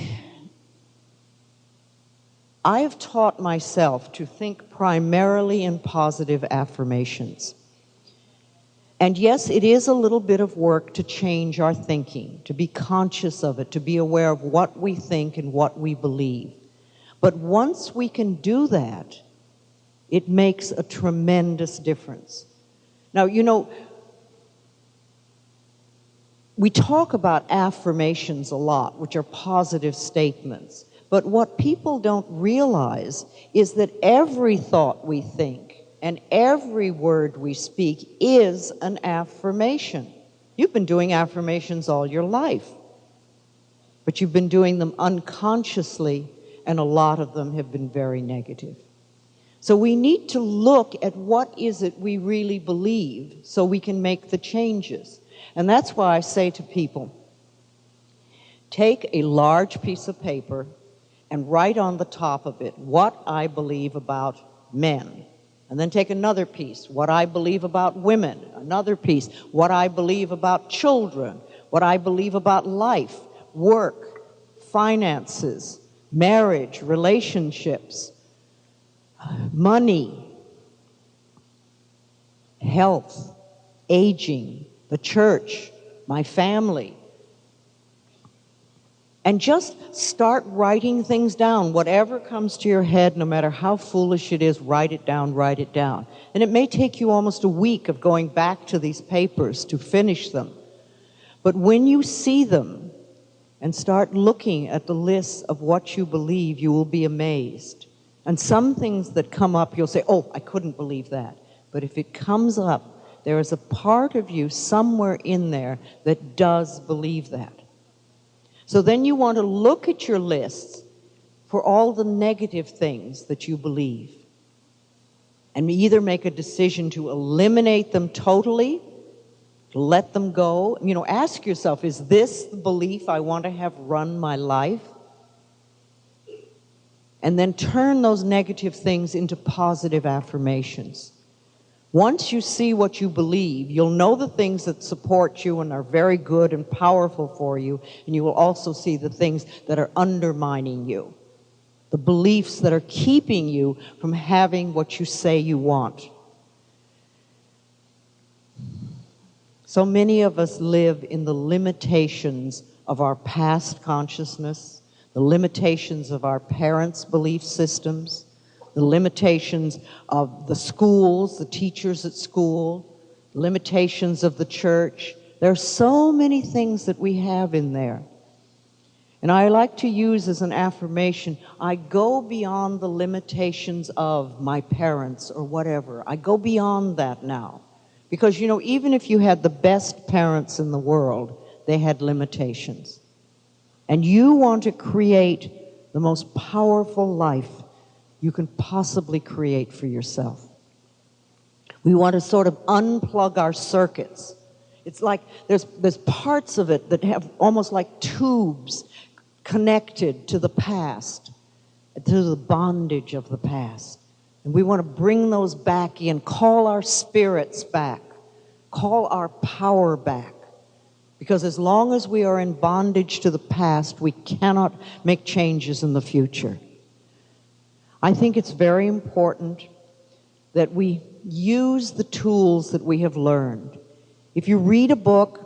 I have taught myself to think primarily in positive affirmations. And yes, it is a little bit of work to change our thinking, to be conscious of it, to be aware of what we think and what we believe. But once we can do that, it makes a tremendous difference. Now, you know, We talk about affirmations a lot, which are positive statements. But what people don't realize is that every thought we think and every word we speak is an affirmation. You've been doing affirmations all your life, but you've been doing them unconsciously, and a lot of them have been very negative. So we need to look at what is it we really believe so we can make the changes. And that's why I say to people, take a large piece of paper and write on the top of it what I believe about men. And then take another piece, what I believe about women. Another piece, what I believe about children. What I believe about life, work, finances, marriage, relationships, money, health, aging, the church, my family. And just start writing things down. Whatever comes to your head, no matter how foolish it is, write it down, write it down. And it may take you almost a week of going back to these papers to finish them. But when you see them and start looking at the list of what you believe, you will be amazed. And some things that come up, you'll say, oh, I couldn't believe that. But if it comes up, there is a part of you somewhere in there that does believe that. So then you want to look at your lists for all the negative things that you believe and either make a decision to eliminate them totally, to let them go. You know, ask yourself, is this the belief I want to have run my life? And then turn those negative things into positive affirmations. Once you see what you believe, you'll know the things that support you and are very good and powerful for you, and you will also see the things that are undermining you, the beliefs that are keeping you from having what you say you want. So many of us live in the limitations of our past consciousness, the limitations of our parents' belief systems, the limitations of the schools, the teachers at school, limitations of the church. There are so many things that we have in there. And I like to use as an affirmation, I go beyond the limitations of my parents or whatever. I go beyond that now. Because, you know, even if you had the best parents in the world, they had limitations. And you want to create the most powerful life you can possibly create for yourself. We want to sort of unplug our circuits. It's like there's parts of it that have almost like tubes connected to the past, to the bondage of the past. And we want to bring those back in, call our spirits back, call our power back. Because as long as we are in bondage to the past, we cannot make changes in the future. I think it's very important that we use the tools that we have learned. If you read a book,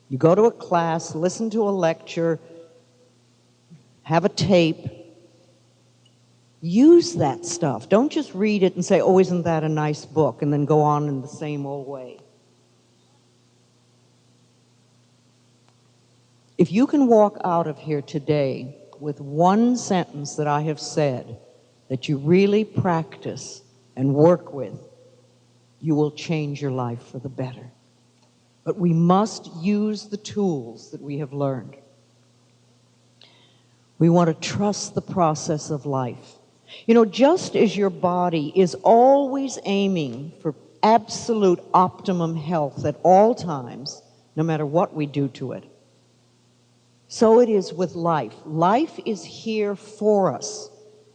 you go to a class, listen to a lecture, have a tape, use that stuff. Don't just read it and say, oh, isn't that a nice book, and then go on in the same old way. If you can walk out of here today with one sentence that I have said that you really practice and work with, you will change your life for the better. But we must use the tools that we have learned. We want to trust the process of life. You know, just as your body is always aiming for absolute optimum health at all times, no matter what we do to it, so it is with life. Life is here for us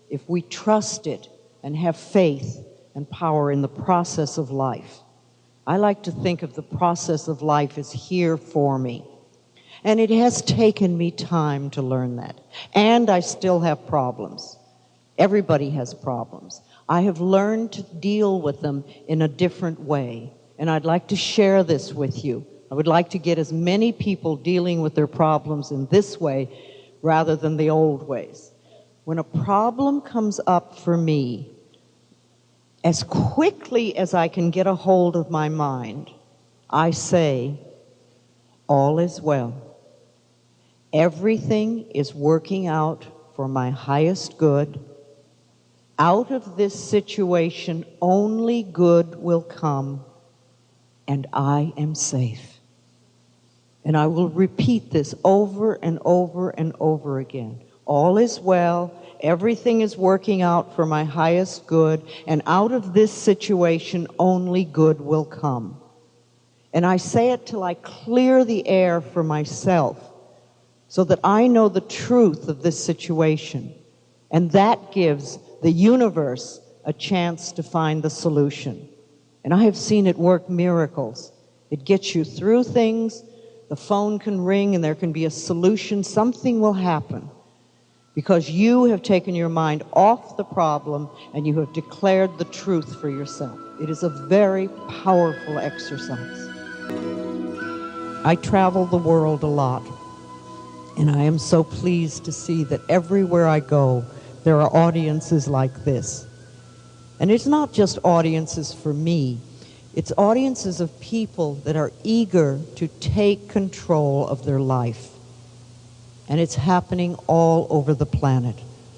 if we trust it and have faith and power in the process of life. I like to think of the process of life as here for me. And it has taken me time to learn that. And I still have problems. Everybody has problems. I have learned to deal with them in a different way. And I'd like to share this with you. I would like to get as many people dealing with their problems in this way rather than the old ways. When a problem comes up for me, as quickly as I can get a hold of my mind, I say, All is well. Everything is working out for my highest good. Out of this situation, only good will come, and I am safe. And I will repeat this over and over and over again. All is well. Everything is working out for my highest good, and out of this situation, only good will come. And I say it till I clear the air for myself, so that I know the truth of this situation. And that gives the universe a chance to find the solution. And I have seen it work miracles. It gets you through things, the phone can ring and there can be a solution, something will happen. Because you have taken your mind off the problem and you have declared the truth for yourself. It is a very powerful exercise. I travel the world a lot, and I am so pleased to see that everywhere I go, there are audiences like this. And it's not just audiences for me, it's audiences of people that are eager to take control of their life. And it's happening all over the planet.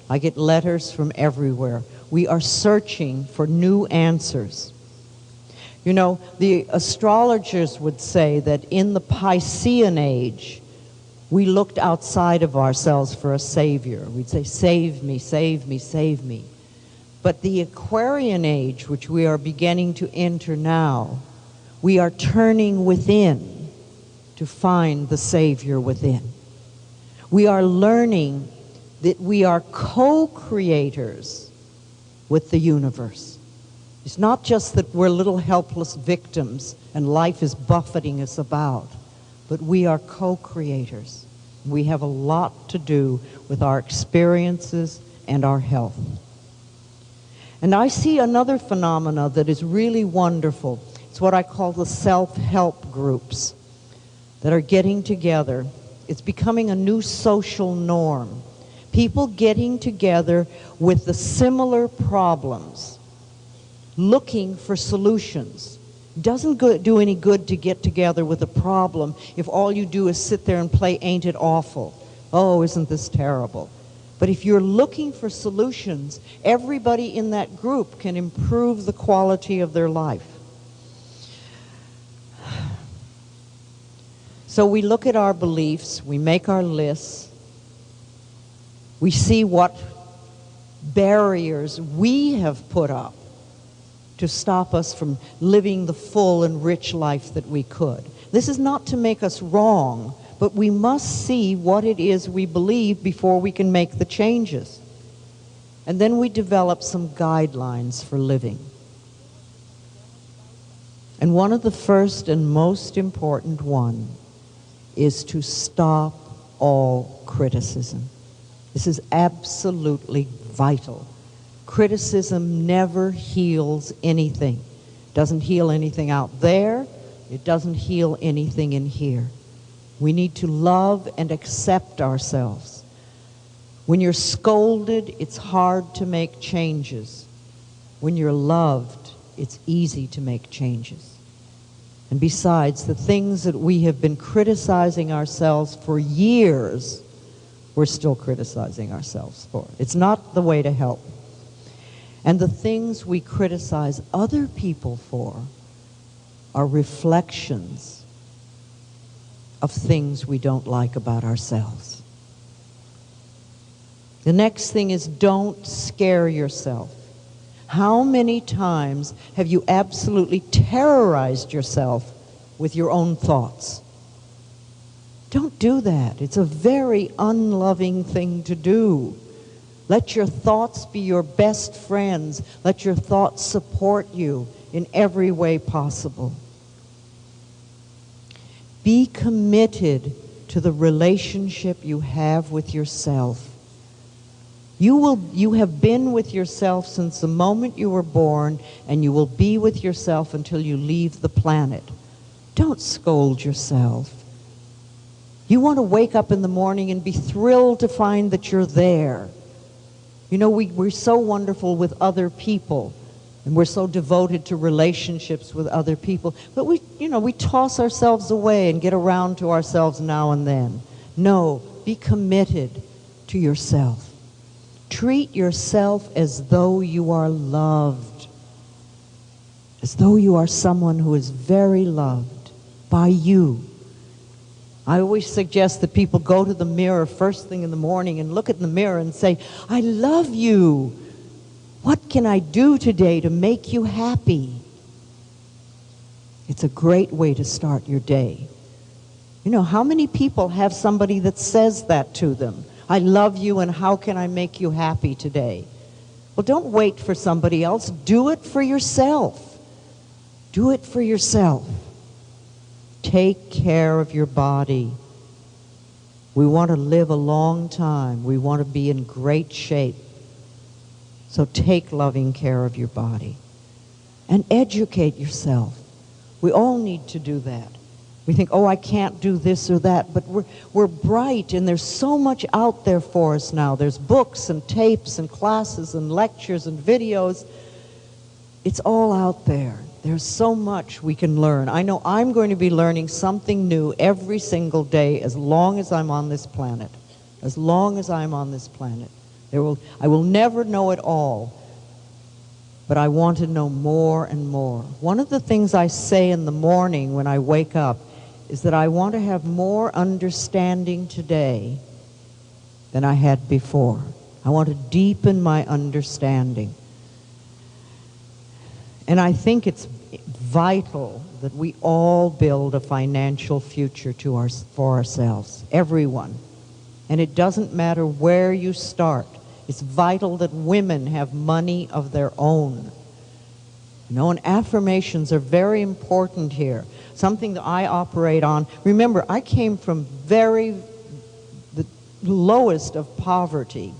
I get letters from everywhere. We are searching for new answers. You know, the astrologers would say that in the Piscean age, we looked outside of ourselves for a savior. We'd say, save me, save me, save me. But the Aquarian age, which we are beginning to enter now, we are turning within to find the savior within. We are learning that we are co-creators with the universe. It's not just that we're little helpless victims and life is buffeting us about, but we are co-creators. We have a lot to do with our experiences and our health. And I see another phenomena that is really wonderful. It's what I call the self-help groups that are getting together. It's becoming a new social norm. People getting together with the similar problems, looking for solutions. It doesn't do any good to get together with a problem if all you do is sit there and play Ain't It Awful? Oh, isn't this terrible? But if you're looking for solutions, everybody in that group can improve the quality of their life. So we look at our beliefs, we make our lists, we see what barriers we have put up to stop us from living the full and rich life that we could. This is not to make us wrong, but we must see what it is we believe before we can make the changes. And then we develop some guidelines for living. And one of the first and most important one is to stop all criticism. This is absolutely vital. Criticism never heals anything. It doesn't heal anything out there. It doesn't heal anything in here. We need to love and accept ourselves. When you're scolded, it's hard to make changes. When you're loved, it's easy to make changes. And besides, the things that we have been criticizing ourselves for years, we're still criticizing ourselves for. It's not the way to help. And the things we criticize other people for are reflections of things we don't like about ourselves. The next thing is, don't scare yourself. How many times have you absolutely terrorized yourself with your own thoughts? Don't do that. It's a very unloving thing to do. Let your thoughts be your best friends. Let your thoughts support you in every way possible. Be committed to the relationship you have with yourself. You have been with yourself since the moment you were born, and you will be with yourself until you leave the planet. Don't scold yourself. You want to wake up in the morning and be thrilled to find that you're there. You know, we're so wonderful with other people. And we're so devoted to relationships with other people. But we toss ourselves away and get around to ourselves now and then. No, be committed to yourself. Treat yourself as though you are loved. As though you are someone who is very loved by you. I always suggest that people go to the mirror first thing in the morning and look at the mirror and say, I love you. What can I do today to make you happy? It's a great way to start your day. You know, how many people have somebody that says that to them? I love you, and how can I make you happy today? Well, don't wait for somebody else. Do it for yourself. Do it for yourself. Take care of your body. We want to live a long time. We want to be in great shape. So take loving care of your body. And educate yourself. We all need to do that. We think, oh, I can't do this or that, but we're bright, and there's so much out there for us now. There's books and tapes and classes and lectures and videos. It's all out there. There's so much we can learn. I know I'm going to be learning something new every single day as long as I'm on this planet. As long as I'm on this planet. I will never know it all, but I want to know more and more. One of the things I say in the morning when I wake up is that I want to have more understanding today than I had before. I want to deepen my understanding. And I think it's vital that we all build a financial future for ourselves, everyone. And it doesn't matter where you start. It's vital that women have money of their own. You know, and affirmations are very important here. Something that I operate on. Remember, I came from the lowest of poverty,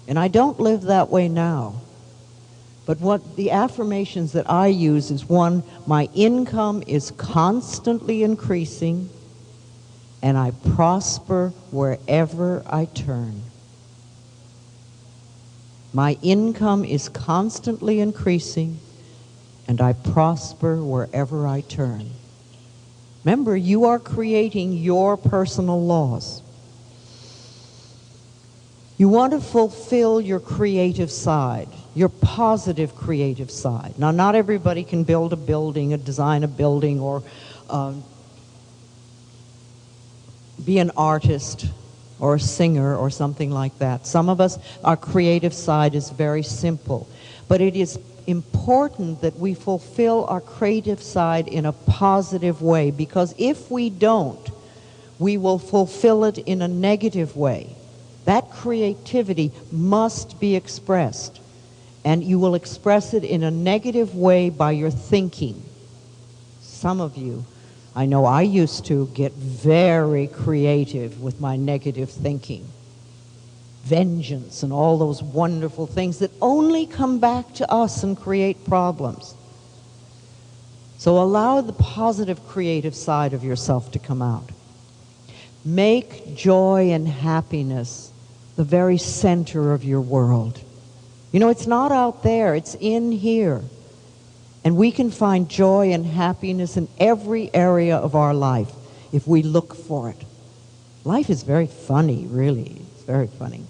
and I don't live that way now. But what the affirmations that I use is, one, my income is constantly increasing, and I prosper wherever I turn. My income is constantly increasing, and I prosper wherever I turn. Remember, you are creating your personal laws. You want to fulfill your creative side, your positive creative side. Now, not everybody can build a building, design a building, or be an artist or a singer or something like that. Some of us, our creative side is very simple. But it is important that we fulfill our creative side in a positive way, because if we don't, we will fulfill it in a negative way. That creativity must be expressed, and you will express it in a negative way by your thinking. Some of you, I know I used to get very creative with my negative thinking. Vengeance and all those wonderful things that only come back to us and create problems. So allow the positive creative side of yourself to come out. Make joy and happiness the very center of your world. You know, it's not out there, it's in here. And we can find joy and happiness in every area of our life if we look for it. Life is very funny, really. It's very funny.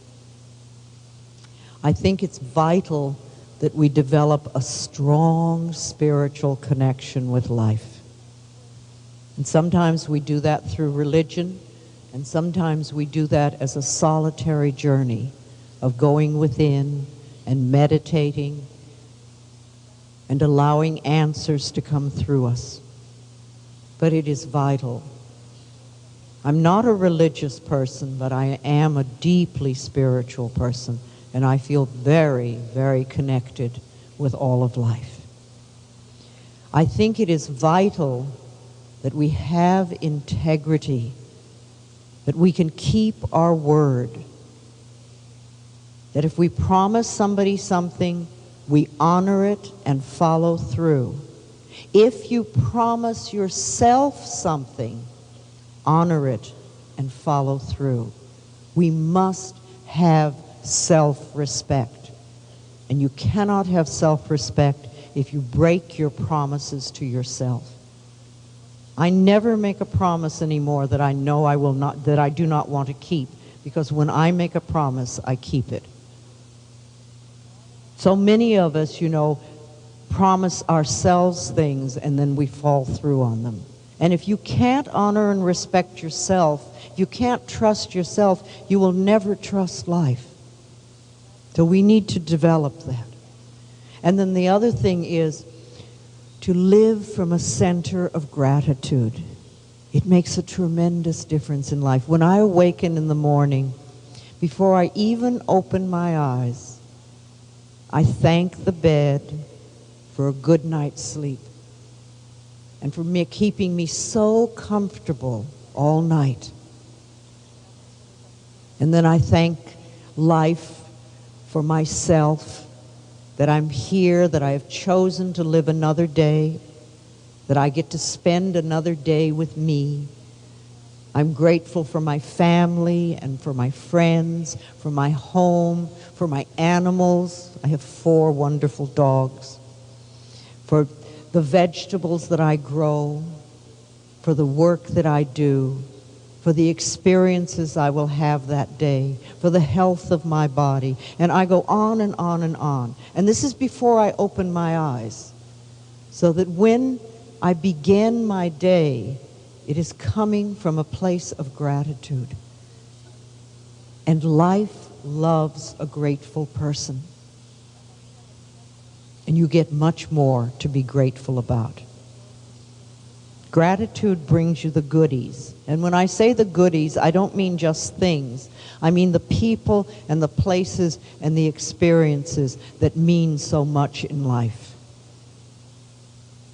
I think it's vital that we develop a strong spiritual connection with life. And sometimes we do that through religion, and sometimes we do that as a solitary journey of going within and meditating and allowing answers to come through us. But it is vital. I'm not a religious person, but I am a deeply spiritual person, and I feel very, very connected with all of life. I think it is vital that we have integrity, that we can keep our word, that if we promise somebody something, we honor it and follow through. If you promise yourself something, honor it and follow through. We must have self-respect. And you cannot have self-respect if you break your promises to yourself. I never make a promise anymore that I know I will not, that I do not want to keep, because when I make a promise, I keep it. So many of us, promise ourselves things and then we fall through on them. And if you can't honor and respect yourself, you can't trust yourself, you will never trust life. So we need to develop that. And then the other thing is to live from a center of gratitude. It makes a tremendous difference in life. When I awaken in the morning, before I even open my eyes, I thank the bed for a good night's sleep and for me keeping me so comfortable all night. And then I thank life for myself, that I'm here, that I have chosen to live another day, that I get to spend another day with me. I'm grateful for my family and for my friends, for my home, for my animals. I have 4 wonderful dogs. For the vegetables that I grow, for the work that I do, for the experiences I will have that day, for the health of my body. And I go on and on and on. And this is before I open my eyes, so that when I begin my day, it is coming from a place of gratitude. And life loves a grateful person. And you get much more to be grateful about. Gratitude brings you the goodies. And when I say the goodies, I don't mean just things. I mean the people and the places and the experiences that mean so much in life.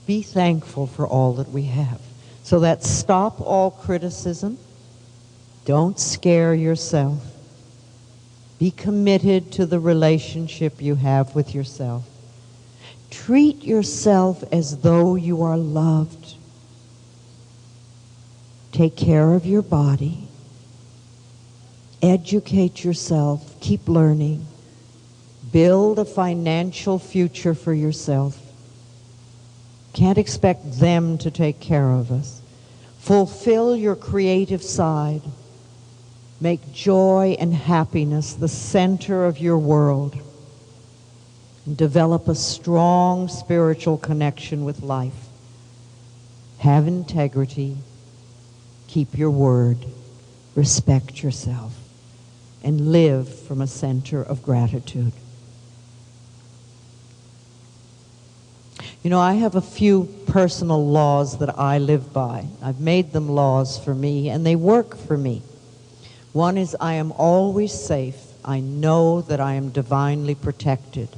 Be thankful for all that we have. So that stop all criticism. Don't scare yourself. Be committed to the relationship you have with yourself. Treat yourself as though you are loved. Take care of your body. Educate yourself. Keep learning. Build a financial future for yourself. Can't expect them to take care of us. Fulfill your creative side. Make joy and happiness the center of your world. And develop a strong spiritual connection with life. Have integrity. Keep your word. Respect yourself. And live from a center of gratitude. I have a few personal laws that I live by. I've made them laws for me, and they work for me. One is I am always safe. I know that I am divinely protected.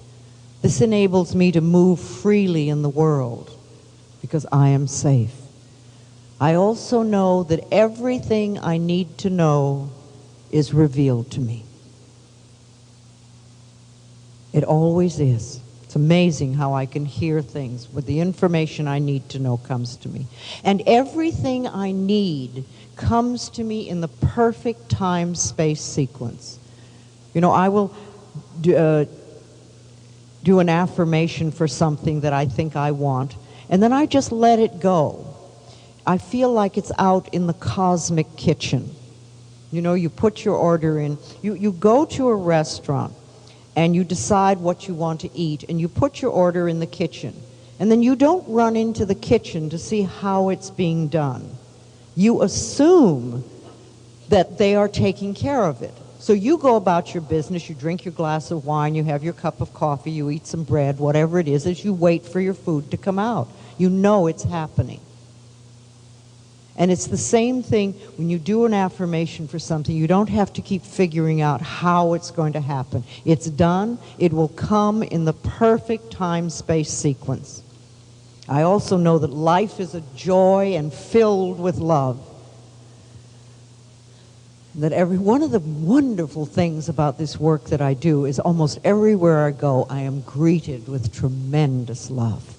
This enables me to move freely in the world because I am safe. I also know that everything I need to know is revealed to me. It always is. It's amazing how I can hear things where the information I need to know comes to me. And everything I need comes to me in the perfect time-space sequence. I will do an affirmation for something that I think I want, and then I just let it go. I feel like it's out in the cosmic kitchen. You put your order in. You go to a restaurant, and you decide what you want to eat, and you put your order in the kitchen. And then you don't run into the kitchen to see how it's being done. You assume that they are taking care of it. So you go about your business, you drink your glass of wine, you have your cup of coffee, you eat some bread, whatever it is, as you wait for your food to come out. You know it's happening. And it's the same thing when you do an affirmation for something. You don't have to keep figuring out how it's going to happen. It's done. It will come in the perfect time-space sequence. I also know that life is a joy and filled with love. That one of the wonderful things about this work that I do is almost everywhere I go, I am greeted with tremendous love.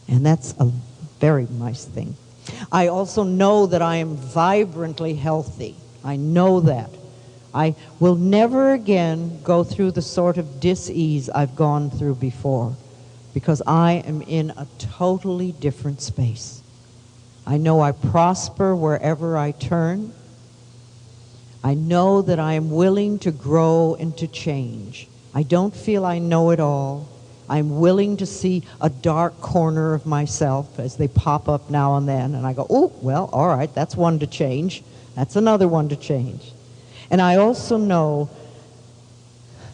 And that's a very nice thing. I also know that I am vibrantly healthy. I know that. I will never again go through the sort of dis-ease I've gone through before. because I am in a totally different space. I know I prosper wherever I turn. I know that I am willing to grow and to change. I don't feel I know it all. I'm willing to see a dark corner of myself as they pop up now and then, and I go, oh, well, all right, that's one to change. That's another one to change. And I also know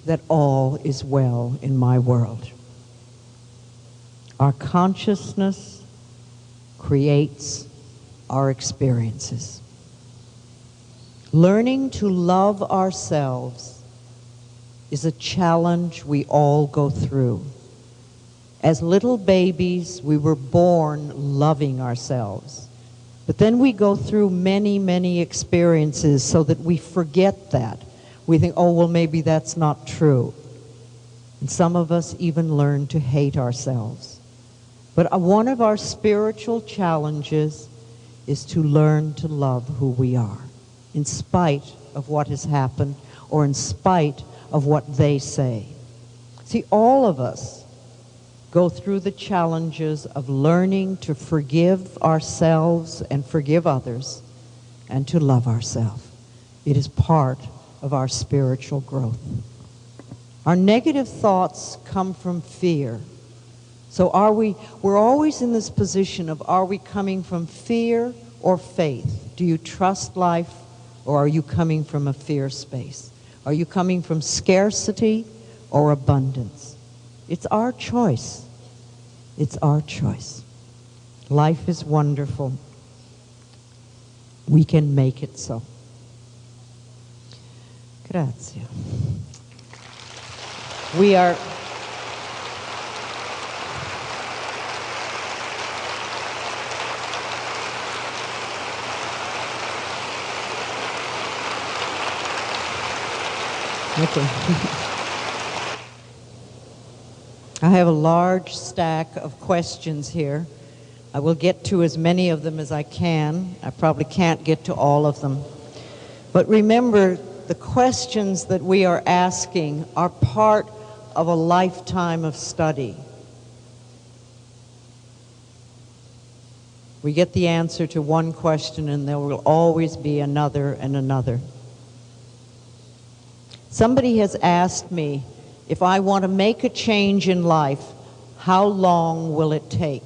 that all is well in my world. Our consciousness creates our experiences. Learning to love ourselves is a challenge we all go through. As little babies, we were born loving ourselves. But then we go through many, many experiences so that we forget that. We think, oh, well, maybe that's not true. And some of us even learn to hate ourselves. But one of our spiritual challenges is to learn to love who we are, in spite of what has happened or in spite of what they say. See, all of us go through the challenges of learning to forgive ourselves and forgive others and to love ourselves. It is part of our spiritual growth. Our negative thoughts come from fear. So we're always in this position of, are we coming from fear or faith? Do you trust life, or are you coming from a fear space? Are you coming from scarcity or abundance? It's our choice. It's our choice. Life is wonderful. We can make it so. Grazie. We are... Okay. I have a large stack of questions here. I will get to as many of them as I can. I probably can't get to all of them. But remember, the questions that we are asking are part of a lifetime of study. We get the answer to one question, and there will always be another and another. Somebody has asked me, if I want to make a change in life, how long will it take?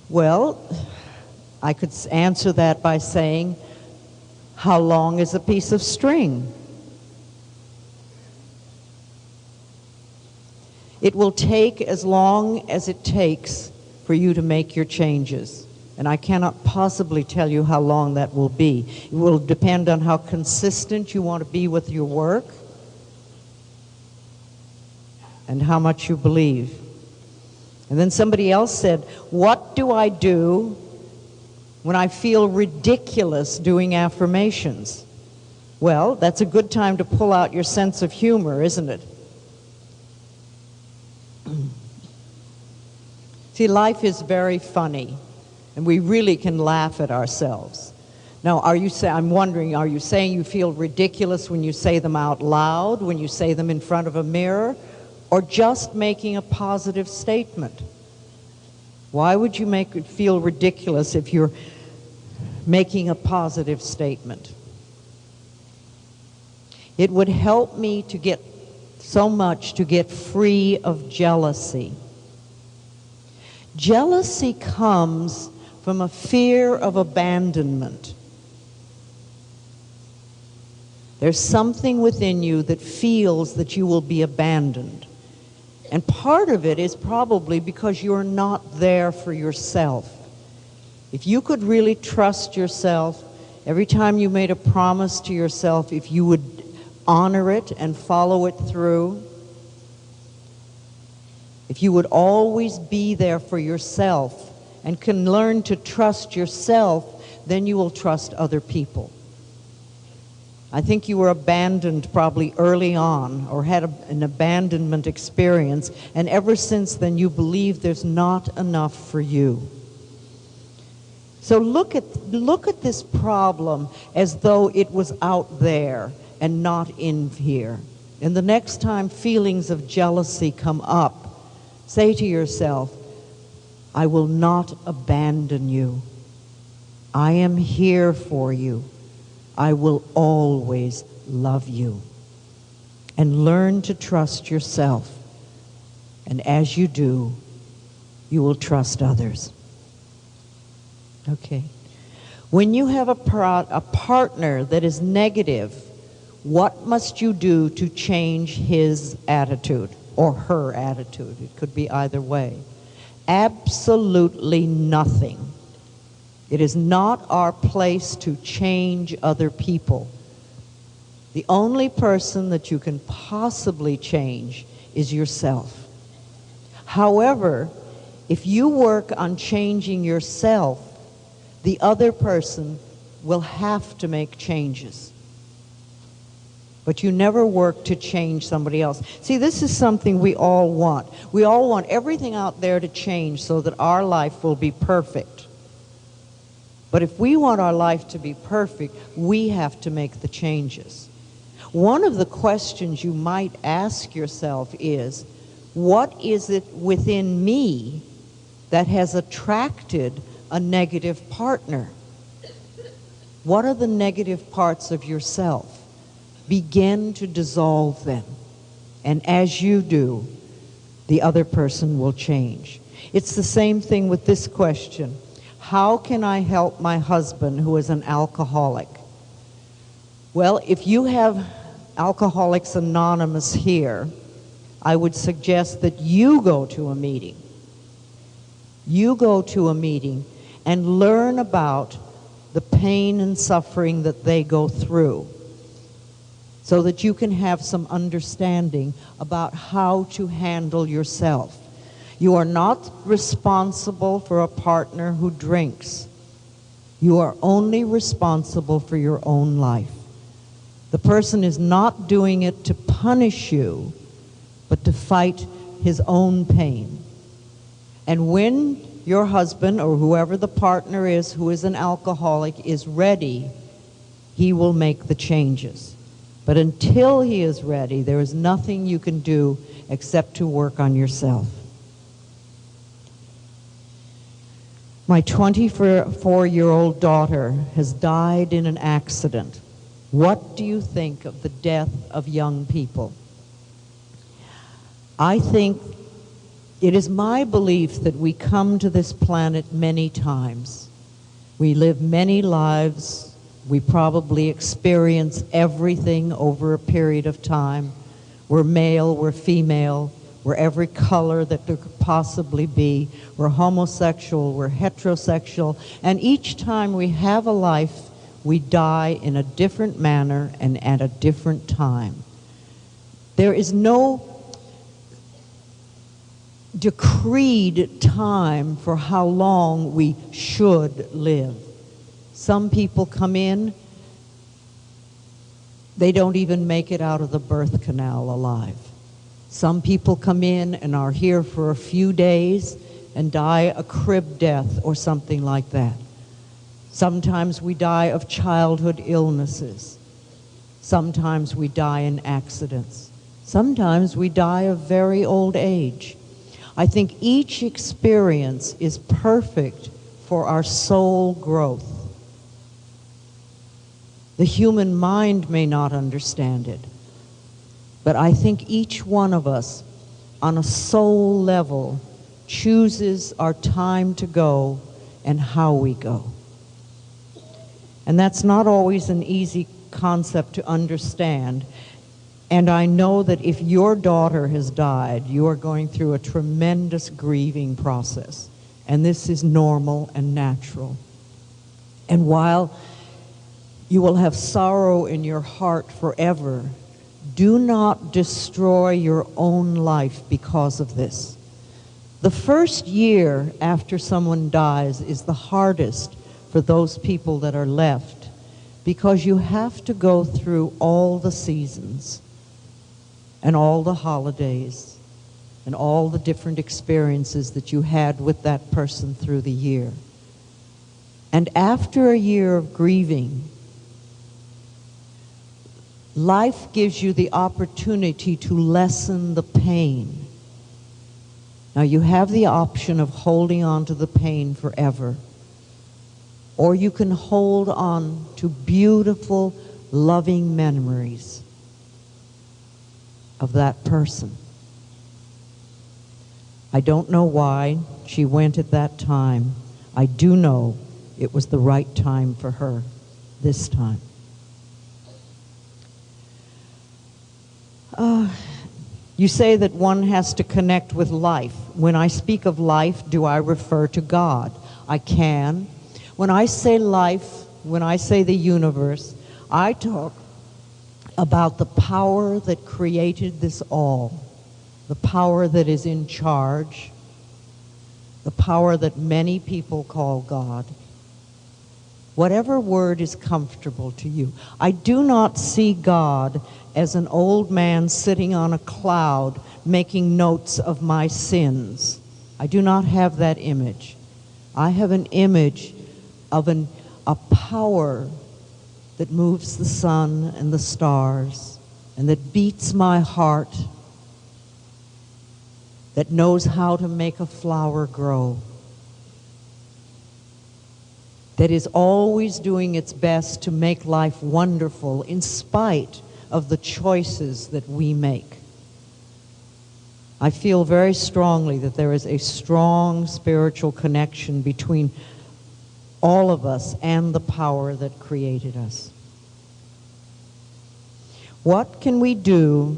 Well, I could answer that by saying, how long is a piece of string? It will take as long as it takes for you to make your changes. And I cannot possibly tell you how long that will be. It will depend on how consistent you want to be with your work and how much you believe. And then somebody else said, what do I do when I feel ridiculous doing affirmations? Well, that's a good time to pull out your sense of humor, isn't it? See, life is very funny, and we really can laugh at ourselves. Now, I'm wondering, are you saying you feel ridiculous when you say them out loud, when you say them in front of a mirror, or just making a positive statement? Why would you make it feel ridiculous if you're making a positive statement? It would help me to get free of jealousy. Jealousy comes from a fear of abandonment. There's something within you that feels that you will be abandoned. And part of it is probably because you're not there for yourself. If you could really trust yourself, every time you made a promise to yourself, if you would honor it and follow it through, if you would always be there for yourself and can learn to trust yourself, then you will trust other people. I think you were abandoned probably early on or had an abandonment experience, and ever since then you believe there's not enough for you. So look at this problem as though it was out there and not in here. And the next time feelings of jealousy come up, Say to yourself, I will not abandon you. I am here for you. I will always love you. And learn to trust yourself. And as you do, you will trust others. Okay. When you have a partner that is negative, what must you do to change his attitude or her attitude? It could be either way. Absolutely nothing. It is not our place to change other people. The only person that you can possibly change is yourself. However, if you work on changing yourself, the other person will have to make changes. But you never work to change somebody else. See, this is something we all want. We all want everything out there to change so that our life will be perfect. But if we want our life to be perfect, we have to make the changes. One of the questions you might ask yourself is, what is it within me that has attracted a negative partner? What are the negative parts of yourself? Begin to dissolve them. And as you do, the other person will change. It's the same thing with this question. How can I help my husband who is an alcoholic? Well, if you have Alcoholics Anonymous here, I would suggest that you go to a meeting. You go to a meeting and learn about the pain and suffering that they go through, so that you can have some understanding about how to handle yourself. You are not responsible for a partner who drinks. You are only responsible for your own life. The person is not doing it to punish you, but to fight his own pain. And when your husband or whoever the partner is who is an alcoholic is ready, he will make the changes. But until he is ready, there is nothing you can do except to work on yourself. My 24-year-old daughter has died in an accident. What do you think of the death of young people? I think it is my belief that we come to this planet many times. We live many lives. We probably experience everything over a period of time. We're male, we're female, we're every color that there could possibly be. We're homosexual, we're heterosexual, and each time we have a life, we die in a different manner and at a different time. There is no decreed time for how long we should live. Some people come in, they don't even make it out of the birth canal alive. Some people come in and are here for a few days and die a crib death or something like that. Sometimes we die of childhood illnesses. Sometimes we die in accidents. Sometimes we die of very old age. I think each experience is perfect for our soul growth. The human mind may not understand it, but I think each one of us, on a soul level, chooses our time to go and how we go. And that's not always an easy concept to understand. And I know that if your daughter has died, you are going through a tremendous grieving process. And this is normal and natural. And while you will have sorrow in your heart forever, do not destroy your own life because of this. The first year after someone dies is the hardest for those people that are left, because you have to go through all the seasons and all the holidays and all the different experiences that you had with that person through the year. And after a year of grieving, life gives you the opportunity to lessen the pain. Now you have the option of holding on to the pain forever, or you can hold on to beautiful, loving memories of that person. I don't know why she went at that time. I do know it was the right time for her this time. You say that one has to connect with life. When I speak of life, do I refer to God? I can. When I say life, when I say the universe, I talk about the power that created this all, the power that is in charge, the power that many people call God. Whatever word is comfortable to you. I do not see God as an old man sitting on a cloud making notes of my sins. I do not have that image. I have an image of a power that moves the sun and the stars and that beats my heart, that knows how to make a flower grow, that is always doing its best to make life wonderful in spite of the choices that we make. I feel very strongly that there is a strong spiritual connection between all of us and the power that created us. What can we do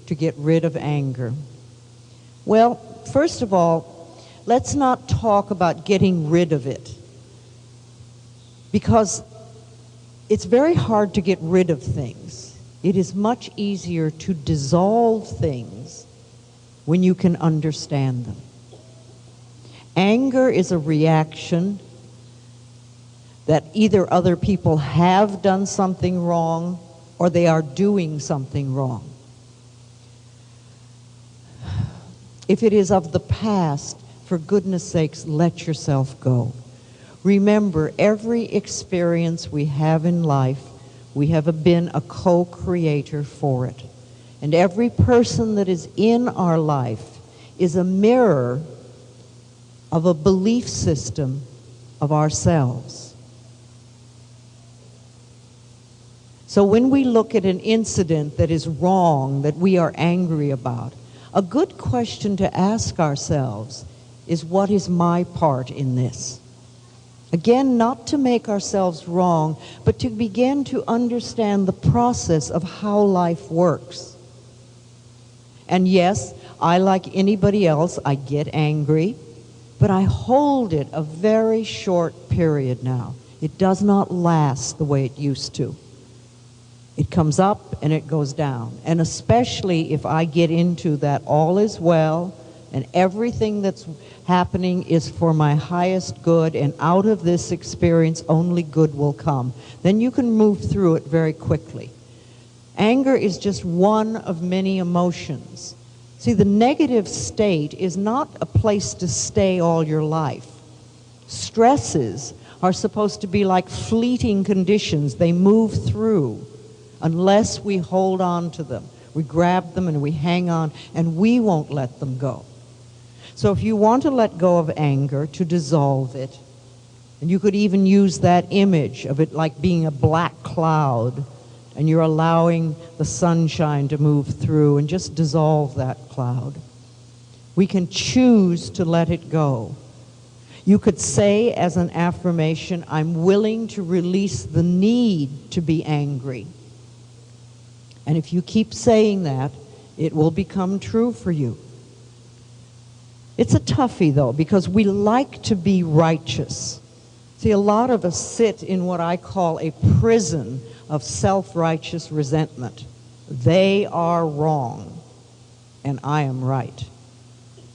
to get rid of anger? Well, first of all, let's not talk about getting rid of it, because it's very hard to get rid of things. It is much easier to dissolve things when you can understand them. Anger is a reaction that either other people have done something wrong or they are doing something wrong. If it is of the past, for goodness sakes, let yourself go. Remember, every experience we have in life, we have been a co-creator for it. And every person that is in our life is a mirror of a belief system of ourselves. So when we look at an incident that is wrong, that we are angry about, a good question to ask ourselves is, what is my part in this? Again, not to make ourselves wrong, but to begin to understand the process of how life works. And yes, I, like anybody else, I get angry, but I hold it a very short period now. It does not last the way it used to. It comes up and it goes down. And especially if I get into that all is well and everything that's happening is for my highest good, and out of this experience only good will come, then you can move through it very quickly. Anger is just one of many emotions. See, the negative state is not a place to stay all your life. Stresses are supposed to be like fleeting conditions. They move through unless we hold on to them. We grab them and we hang on, and we won't let them go. So if you want to let go of anger, to dissolve it, and you could even use that image of it like being a black cloud, and you're allowing the sunshine to move through and just dissolve that cloud. We can choose to let it go. You could say as an affirmation, I'm willing to release the need to be angry. And if you keep saying that, it will become true for you. It's a toughie, though, because we like to be righteous. See, a lot of us sit in what I call a prison of self-righteous resentment. They are wrong, and I am right.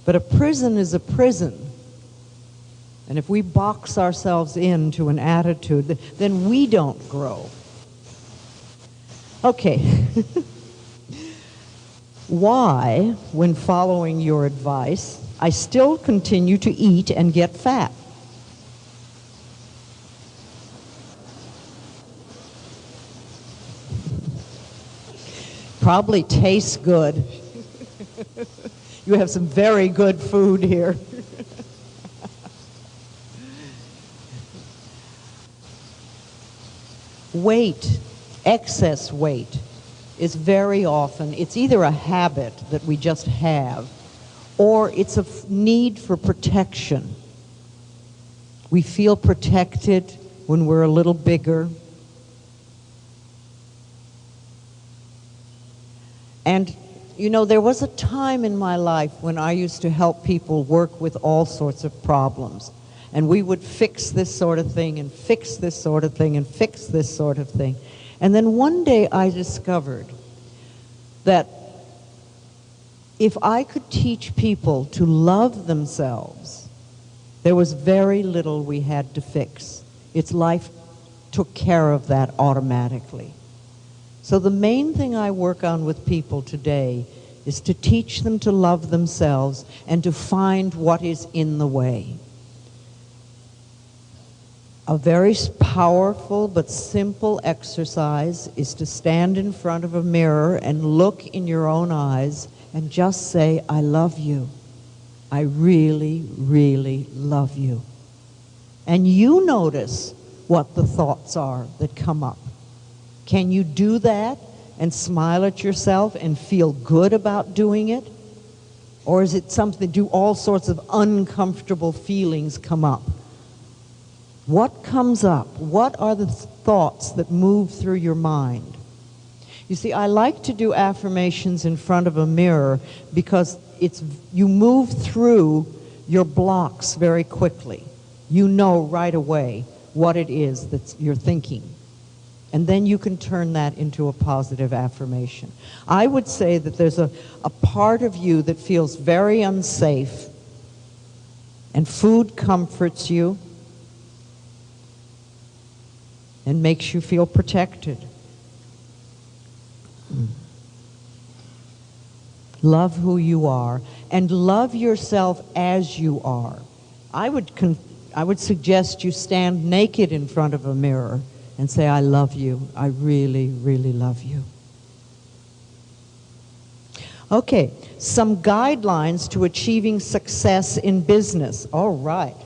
But a prison is a prison. And if we box ourselves into an attitude, then we don't grow. Okay. Why, when following your advice, I still continue to eat and get fat? Probably tastes good. You have some very good food here. Weight, excess weight, is very often, it's either a habit that we just have, or it's a need for protection. We feel protected when we're a little bigger. And, you know, there was a time in my life when I used to help people work with all sorts of problems. And we would fix this sort of thing, and fix this sort of thing, and fix this sort of thing. And then one day I discovered that if I could teach people to love themselves, there was very little we had to fix. Its life took care of that automatically. So the main thing I work on with people today is to teach them to love themselves and to find what is in the way. A very powerful but simple exercise is to stand in front of a mirror and look in your own eyes and just say, I love you. I really, really love you. And you notice what the thoughts are that come up. Can you do that and smile at yourself and feel good about doing it? Or is it something, do all sorts of uncomfortable feelings come up? What comes up? What are the thoughts that move through your mind? You see, I like to do affirmations in front of a mirror because you move through your blocks very quickly. You know right away what it is that you're thinking. And then you can turn that into a positive affirmation. I would say that there's a part of you that feels very unsafe, and food comforts you and makes you feel protected. Love who you are, and love yourself as you are. I would suggest you stand naked in front of a mirror and say, I love you. I really, really love you. Okay, some guidelines to achieving success in business. All right.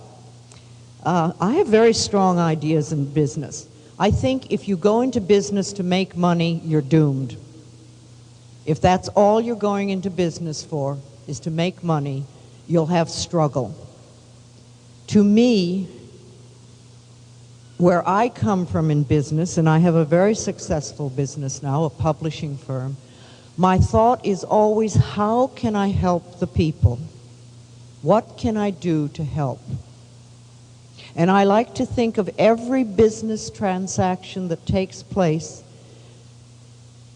I have very strong ideas in business. I think if you go into business to make money, you're doomed. If that's all you're going into business for, is to make money, you'll have struggle. To me, where I come from in business, and I have a very successful business now, a publishing firm, my thought is always, how can I help the people? What can I do to help? And I like to think of every business transaction that takes place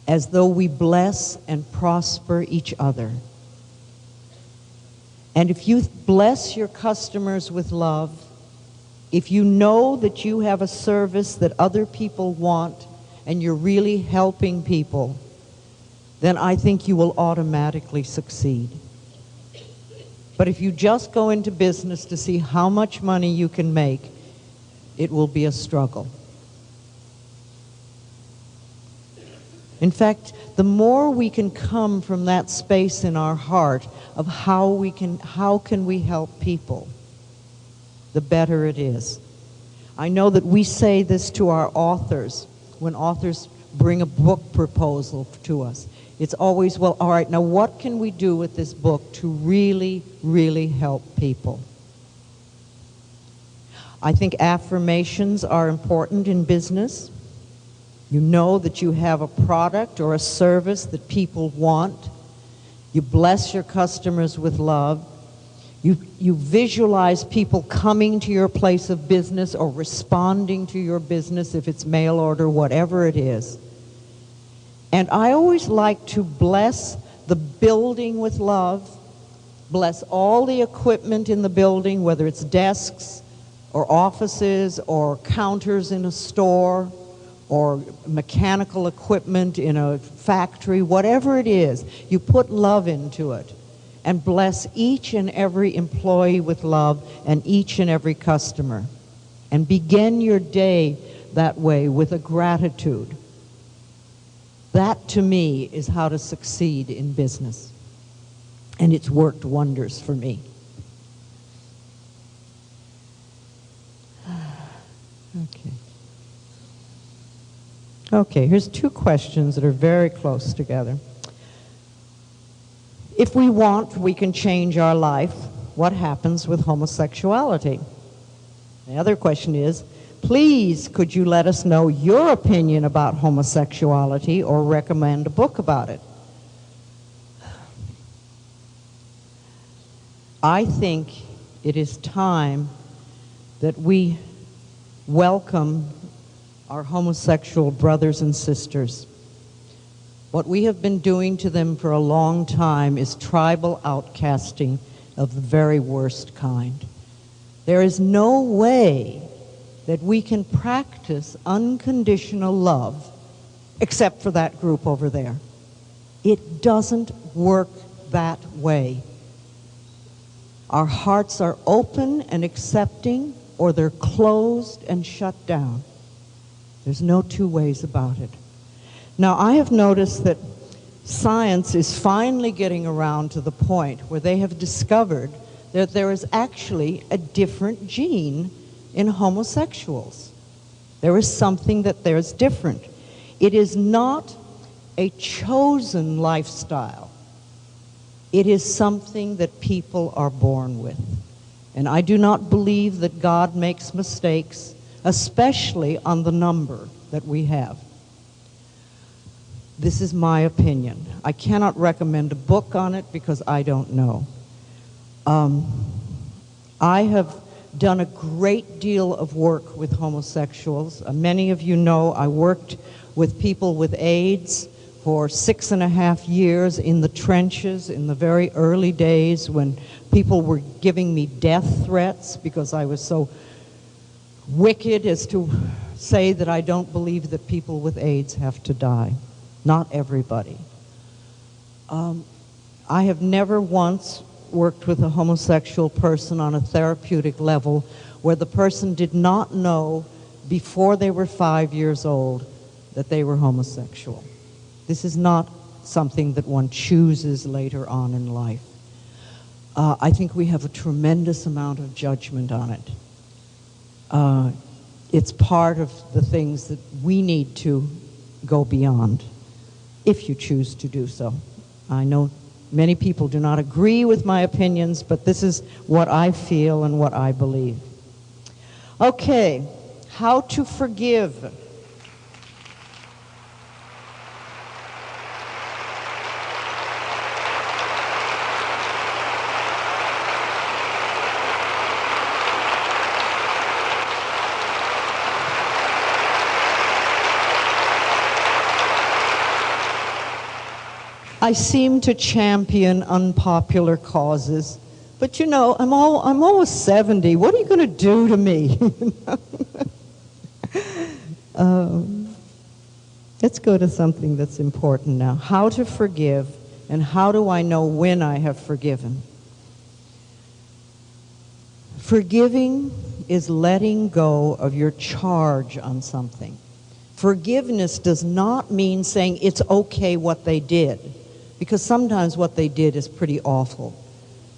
as though we bless and prosper each other. And if you bless your customers with love, if you know that you have a service that other people want and you're really helping people, then I think you will automatically succeed. But if you just go into business to see how much money you can make, it will be a struggle. In fact, the more we can come from that space in our heart of how can we help people, the better it is. I know that we say this to our authors when authors bring a book proposal to us. It's always, well, all right, now what can we do with this book to really, really help people? I think affirmations are important in business. You know that you have a product or a service that people want. You bless your customers with love. You visualize people coming to your place of business or responding to your business if it's mail order, whatever it is. And I always like to bless the building with love, bless all the equipment in the building, whether it's desks or offices or counters in a store or mechanical equipment in a factory, whatever it is, you put love into it and bless each and every employee with love and each and every customer. And begin your day that way with a gratitude. That, to me, is how to succeed in business. And it's worked wonders for me. Okay, here's two questions that are very close together. If we want, we can change our life. What happens with homosexuality? The other question is, please, could you let us know your opinion about homosexuality or recommend a book about it? I think it is time that we welcome our homosexual brothers and sisters. What we have been doing to them for a long time is tribal outcasting of the very worst kind. There is no way that we can practice unconditional love except for that group over there. It doesn't work that way. Our hearts are open and accepting, or they're closed and shut down. There's no two ways about it. Now, I have noticed that science is finally getting around to the point where they have discovered that there is actually a different gene in homosexuals. There is something that there's different. It is not a chosen lifestyle. It is something that people are born with. And I do not believe that God makes mistakes, especially on the number that we have. This is my opinion. I cannot recommend a book on it because I don't know. I have done a great deal of work with homosexuals. Many of you know I worked with people with AIDS for 6.5 years in the trenches in the very early days when people were giving me death threats because I was so wicked as to say that I don't believe that people with AIDS have to die. Not everybody. I have never once worked with a homosexual person on a therapeutic level where the person did not know before they were 5 years old that they were homosexual. This is not something that one chooses later on in life. I think we have a tremendous amount of judgment on it. It's part of the things that we need to go beyond, if you choose to do so. I know many people do not agree with my opinions, but this is what I feel and what I believe. Okay, how to forgive. I seem to champion unpopular causes, but you know, I'm almost 70. What are you going to do to me? Let's go to something that's important now. How to forgive, and how do I know when I have forgiven? Forgiving is letting go of your charge on something. Forgiveness does not mean saying it's okay what they did, because sometimes what they did is pretty awful.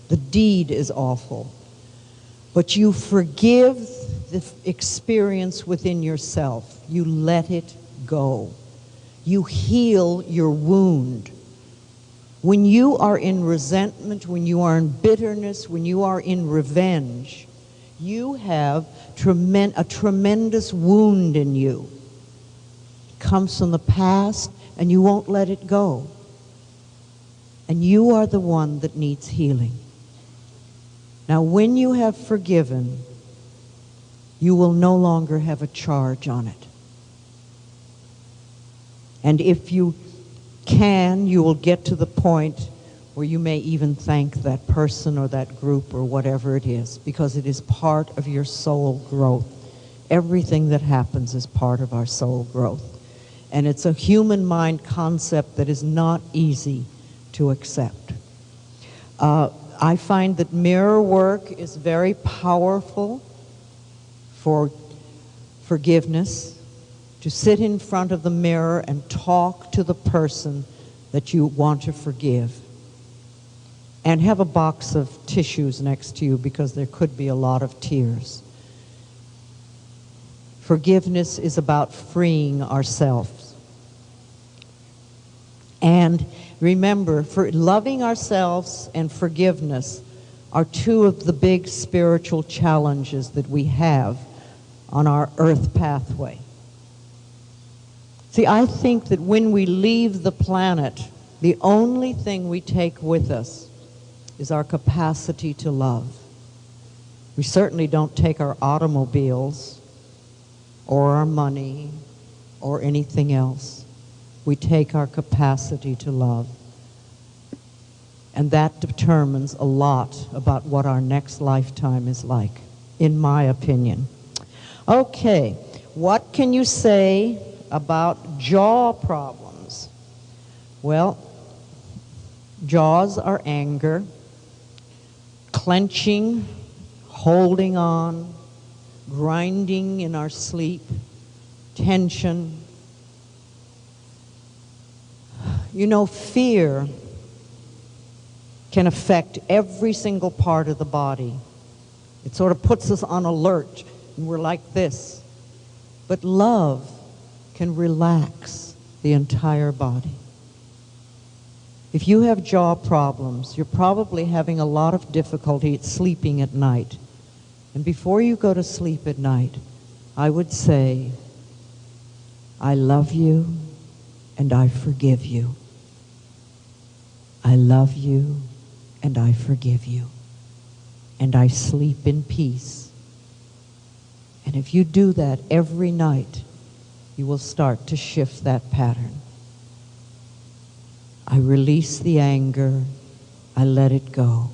The deed is awful. But you forgive the experience within yourself. You let it go. You heal your wound. When you are in resentment, when you are in bitterness, when you are in revenge, you have a tremendous wound in you. It comes from the past, and you won't let it go. And you are the one that needs healing. Now, when you have forgiven, you will no longer have a charge on it. And if you can, you will get to the point where you may even thank that person or that group or whatever it is, because it is part of your soul growth. Everything that happens is part of our soul growth. And it's a human mind concept that is not easy to accept. I find that mirror work is very powerful for forgiveness, to sit in front of the mirror and talk to the person that you want to forgive. And have a box of tissues next to you because there could be a lot of tears. Forgiveness is about freeing ourselves. And remember, for loving ourselves and forgiveness are two of the big spiritual challenges that we have on our earth pathway. See, I think that when we leave the planet, the only thing we take with us is our capacity to love. We certainly don't take our automobiles or our money or anything else. We take our capacity to love. And that determines a lot about what our next lifetime is like, in my opinion. Okay, what can you say about jaw problems? Well, jaws are anger, clenching, holding on, grinding in our sleep, tension. You know, fear can affect every single part of the body. It sort of puts us on alert, and we're like this. But love can relax the entire body. If you have jaw problems, you're probably having a lot of difficulty sleeping at night. And before you go to sleep at night, I would say, I love you and I forgive you. I love you and I forgive you. And I sleep in peace. And if you do that every night, you will start to shift that pattern. I release the anger. I let it go.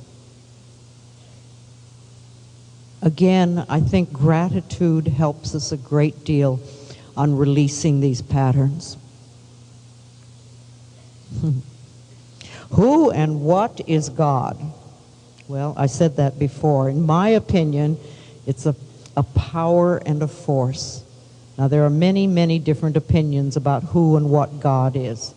Again, I think gratitude helps us a great deal on releasing these patterns. Who and what is God? Well, I said that before. In my opinion, it's a power and a force. Now, there are many, many different opinions about who and what God is.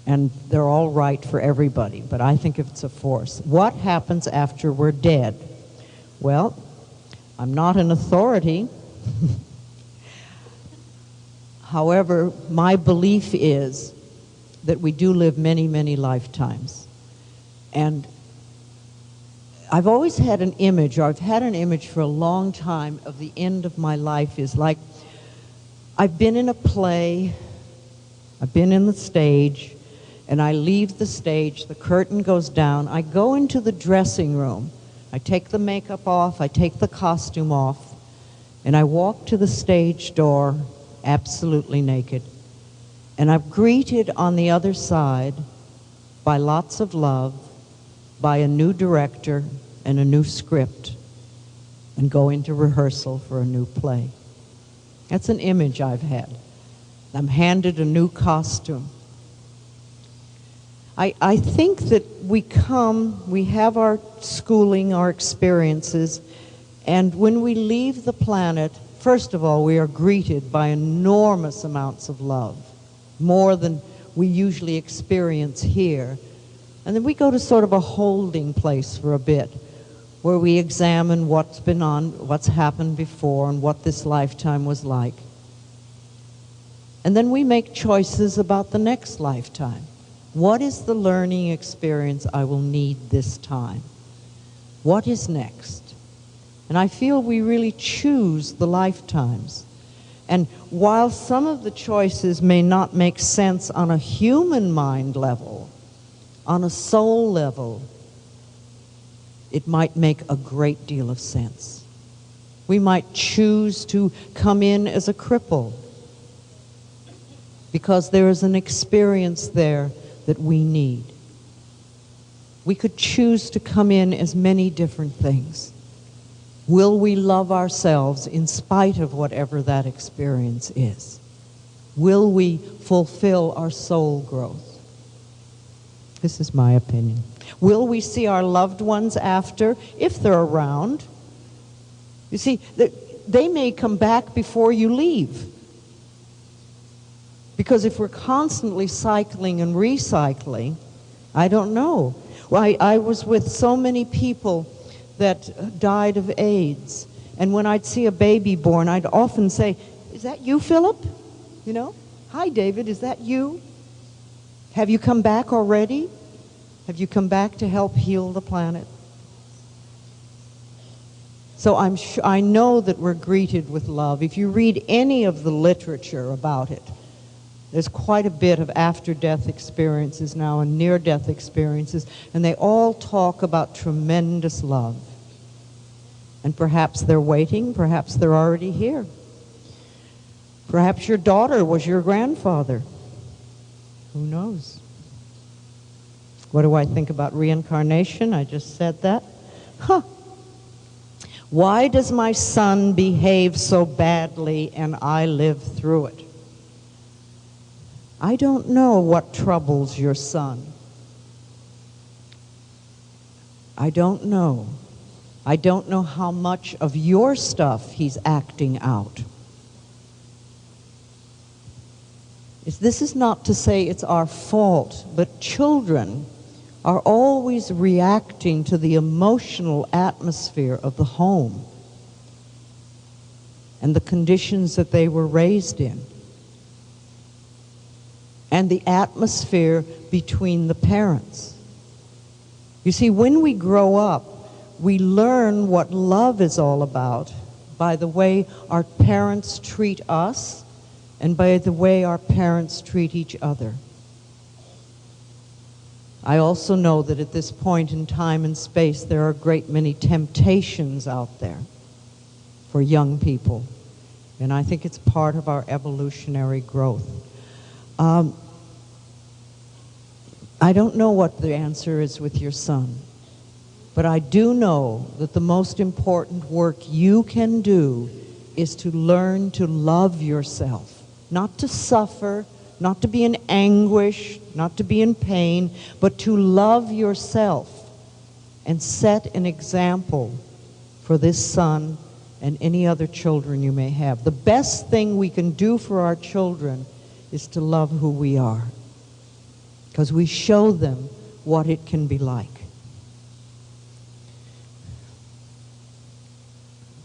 And they're all right for everybody, but I think it's a force. What happens after we're dead? Well, I'm not an authority. However, my belief is that we do live many, many lifetimes. And I've always had an image, or I've had an image for a long time, of the end of my life is like, I've been in a play, I've been in the stage, and I leave the stage, the curtain goes down, I go into the dressing room, I take the makeup off, I take the costume off, and I walk to the stage door absolutely naked. And I'm greeted on the other side by lots of love, by a new director and a new script, and go into rehearsal for a new play. That's an image I've had. I'm handed a new costume. I think that we have our schooling, our experiences, and when we leave the planet, first of all, we are greeted by enormous amounts of love, more than we usually experience here. And then we go to sort of a holding place for a bit, where we examine what's happened before and what this lifetime was like. And then we make choices about the next lifetime. What is the learning experience I will need this time? What is next? And I feel we really choose the lifetimes. And while some of the choices may not make sense on a human mind level, on a soul level, it might make a great deal of sense. We might choose to come in as a cripple because there is an experience there that we need. We could choose to come in as many different things. Will we love ourselves in spite of whatever that experience is? Will we fulfill our soul growth? This is my opinion. Will we see our loved ones after, if they're around? You see, they may come back before you leave. Because if we're constantly cycling and recycling, I don't know. Well, I was with so many people that died of AIDS, and when I'd see a baby born, I'd often say, "Is that you, Philip? You know, hi, David, is that you? Have you come back already? Have you come back to help heal the planet?" So I know that we're greeted with love. If you read any of the literature about it, there's quite a bit of after-death experiences now and near-death experiences, and they all talk about tremendous love. And perhaps they're waiting, perhaps they're already here. Perhaps your daughter was your grandfather. Who knows? What do I think about reincarnation? I just said that. Why does my son behave so badly and I live through it? I don't know what troubles your son. I don't know. I don't know how much of your stuff he's acting out. This is not to say it's our fault, but children are always reacting to the emotional atmosphere of the home and the conditions that they were raised in, and the atmosphere between the parents. You see, when we grow up, we learn what love is all about by the way our parents treat us and by the way our parents treat each other. I also know that at this point in time and space, there are a great many temptations out there for young people. And I think it's part of our evolutionary growth. I don't know what the answer is with your son, but I do know that the most important work you can do is to learn to love yourself, not to suffer, not to be in anguish, not to be in pain, but to love yourself and set an example for this son and any other children you may have. The best thing we can do for our children is to love who we are, because we show them what it can be like.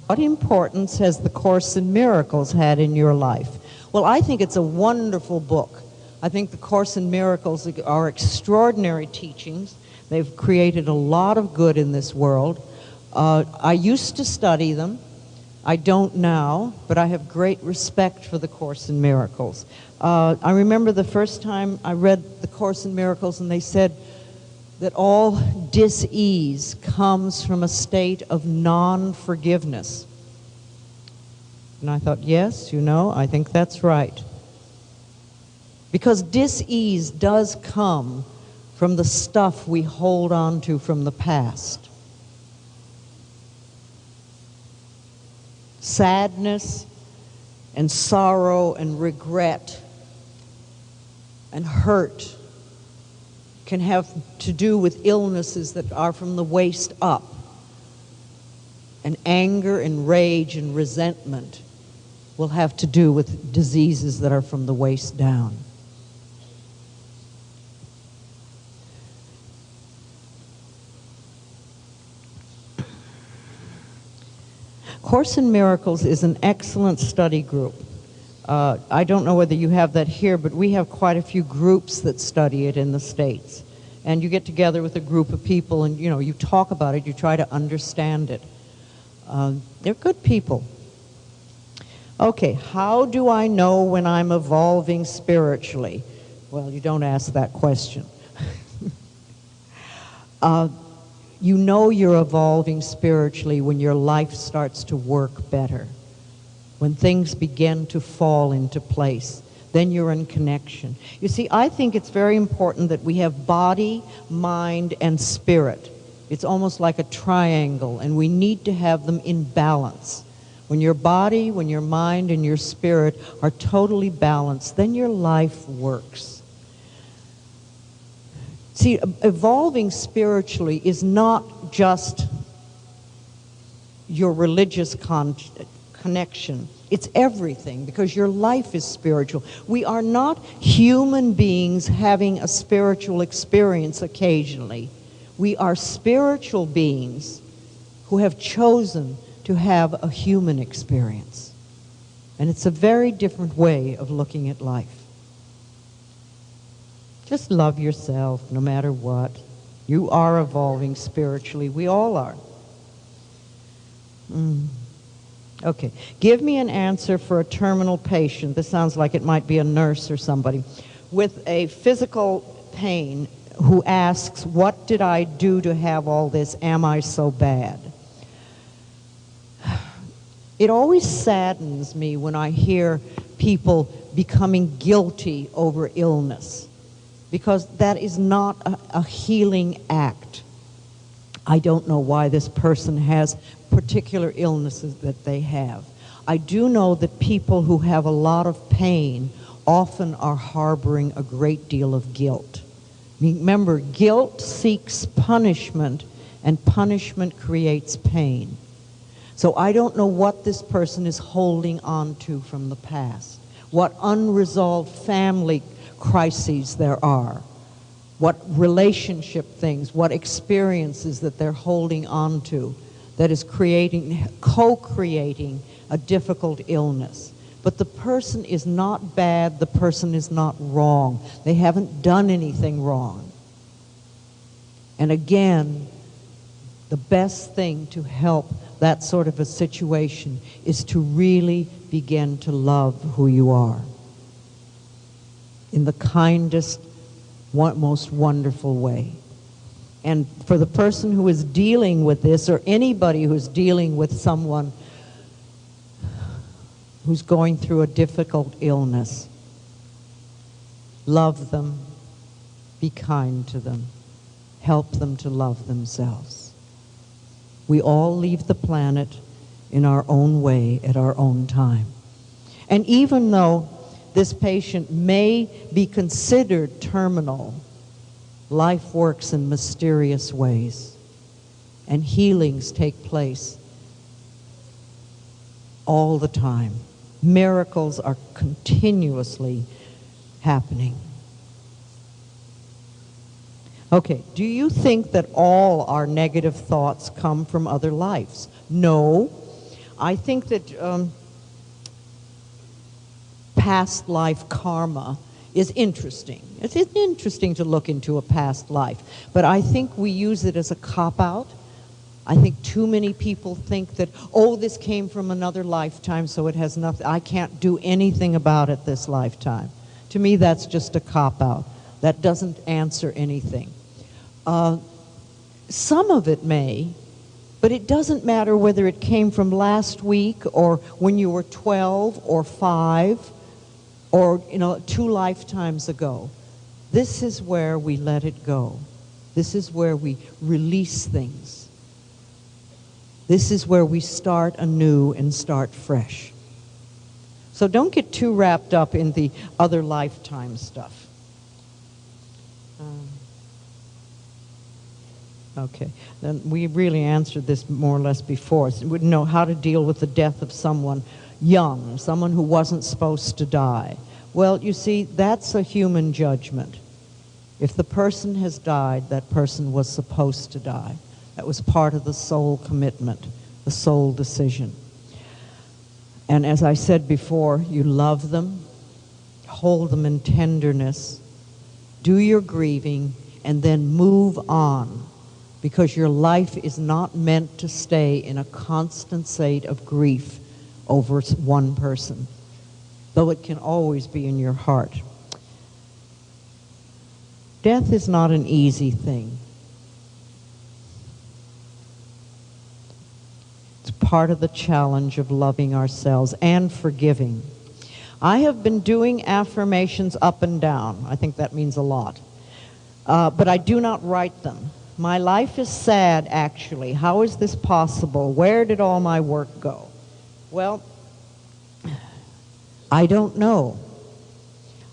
What importance has the Course in Miracles had in your life? Well, I think it's a wonderful book. I think the Course in Miracles are extraordinary teachings. They've created a lot of good in this world. I used to study them. I don't now, but I have great respect for the Course in Miracles. I remember the first time I read the Course in Miracles, and they said that all dis-ease comes from a state of non-forgiveness. And I thought, yes, you know, I think that's right. Because dis-ease does come from the stuff we hold on to from the past. Sadness and sorrow and regret and hurt can have to do with illnesses that are from the waist up. And anger and rage and resentment will have to do with diseases that are from the waist down. Course in Miracles is an excellent study group. I don't know whether you have that here, but we have quite a few groups that study it in the States. And you get together with a group of people and, you know, you talk about it, you try to understand it. They're good people. Okay, how do I know when I'm evolving spiritually? Well, you don't ask that question. You know you're evolving spiritually when your life starts to work better, when things begin to fall into place. Then you're in connection. You see, I think it's very important that we have body, mind, and spirit. It's almost like a triangle, and we need to have them in balance. When your body, when your mind, and your spirit are totally balanced, then your life works. See, evolving spiritually is not just your religious connection. It's everything, because your life is spiritual. We are not human beings having a spiritual experience occasionally. We are spiritual beings who have chosen to have a human experience. And it's a very different way of looking at life. Just love yourself no matter what. You are evolving spiritually. We all are. Okay. Give me an answer for a terminal patient. This sounds like it might be a nurse or somebody with a physical pain who asks, what did I do to have all this? Am I so bad? It always saddens me when I hear people becoming guilty over illness, because that is not a healing act. I don't know why this person has particular illnesses that they have. I do know that people who have a lot of pain often are harboring a great deal of guilt. Remember, guilt seeks punishment, and punishment creates pain. So I don't know what this person is holding on to from the past, what unresolved family crises there are, what relationship things, what experiences that they're holding on to that is co-creating a difficult illness. But the person is not bad, the person is not wrong. They haven't done anything wrong. And again, the best thing to help that sort of a situation is to really begin to love who you are in the kindest, most wonderful way. And for the person who is dealing with this, or anybody who's dealing with someone who's going through a difficult illness, love them, be kind to them, help them to love themselves. We all leave the planet in our own way at our own time. And even though this patient may be considered terminal, life works in mysterious ways, and healings take place all the time. Miracles are continuously happening. Okay, do you think that all our negative thoughts come from other lives? No. I think that past life karma is interesting. It's interesting to look into a past life, but I think we use it as a cop-out. I think too many people think that, oh, this came from another lifetime, so it has nothing, I can't do anything about it this lifetime. To me, that's just a cop-out. That doesn't answer anything. Some of it may, but it doesn't matter whether it came from last week or when you were 12 or 5 or 2 lifetimes ago. This is where we let it go. This is where we release things. This is where we start anew and start fresh. So don't get too wrapped up in the other lifetime stuff. Okay, then we really answered this more or less before. So we wouldn't know how to deal with the death of someone young, someone who wasn't supposed to die. Well, you see, that's a human judgment. If the person has died, that person was supposed to die. That was part of the soul commitment, the soul decision. And as I said before, you love them, hold them in tenderness, do your grieving, and then move on. Because your life is not meant to stay in a constant state of grief over one person, though it can always be in your heart. Death is not an easy thing. It's part of the challenge of loving ourselves and forgiving. I have been doing affirmations up and down. I think that means a lot. But I do not write them. My life is sad, actually. How is this possible? Where did all my work go? Well, I don't know.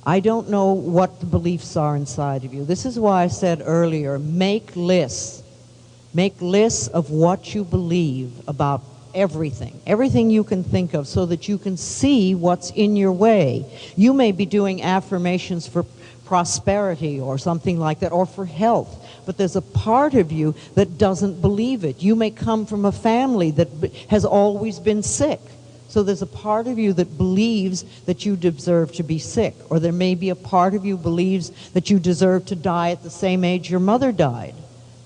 I don't know what the beliefs are inside of you. This is why I said earlier, make lists. Make lists of what you believe about everything you can think of, so that you can see what's in your way. You may be doing affirmations for prosperity or something like that, or for health, but there's a part of you that doesn't believe it. You may come from a family that has always been sick, so there's a part of you that believes that you deserve to be sick, or there may be a part of you believes that you deserve to die at the same age your mother died,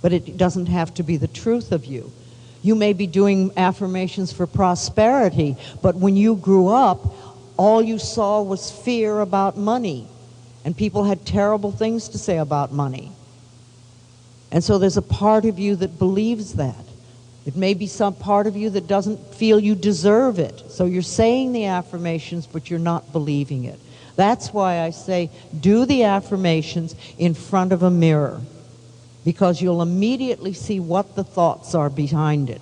but it doesn't have to be the truth of you. You may be doing affirmations for prosperity, but when you grew up, all you saw was fear about money, and people had terrible things to say about money. And so there's a part of you that believes that. It may be some part of you that doesn't feel you deserve it. So you're saying the affirmations, but you're not believing it. That's why I say do the affirmations in front of a mirror, because you'll immediately see what the thoughts are behind it.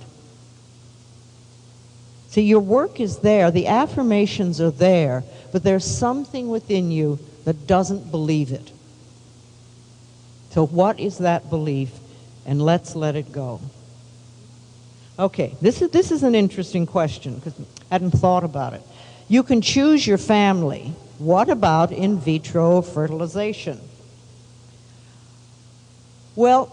See, your work is there, the affirmations are there, but there's something within you that doesn't believe it. So what is that belief? And let's let it go. Okay, this is an interesting question, because I hadn't thought about it. You can choose your family. What about in vitro fertilization? Well,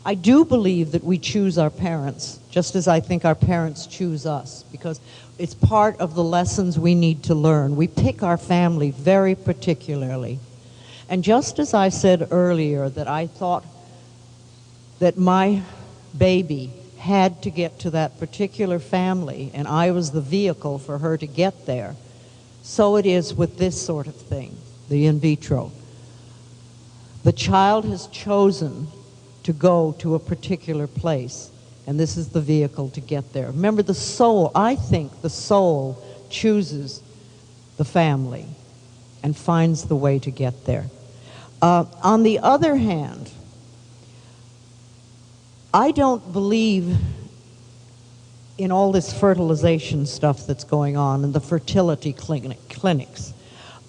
I do believe that we choose our parents, just as I think our parents choose us, because it's part of the lessons we need to learn. We pick our family very particularly. And just as I said earlier that I thought that my baby had to get to that particular family, and I was the vehicle for her to get there, so it is with this sort of thing. The in vitro. The child has chosen to go to a particular place, and this is the vehicle to get there. Remember, the soul, I think the soul chooses the family and finds the way to get there. On the other hand, I don't believe in all this fertilization stuff that's going on and the fertility clinics.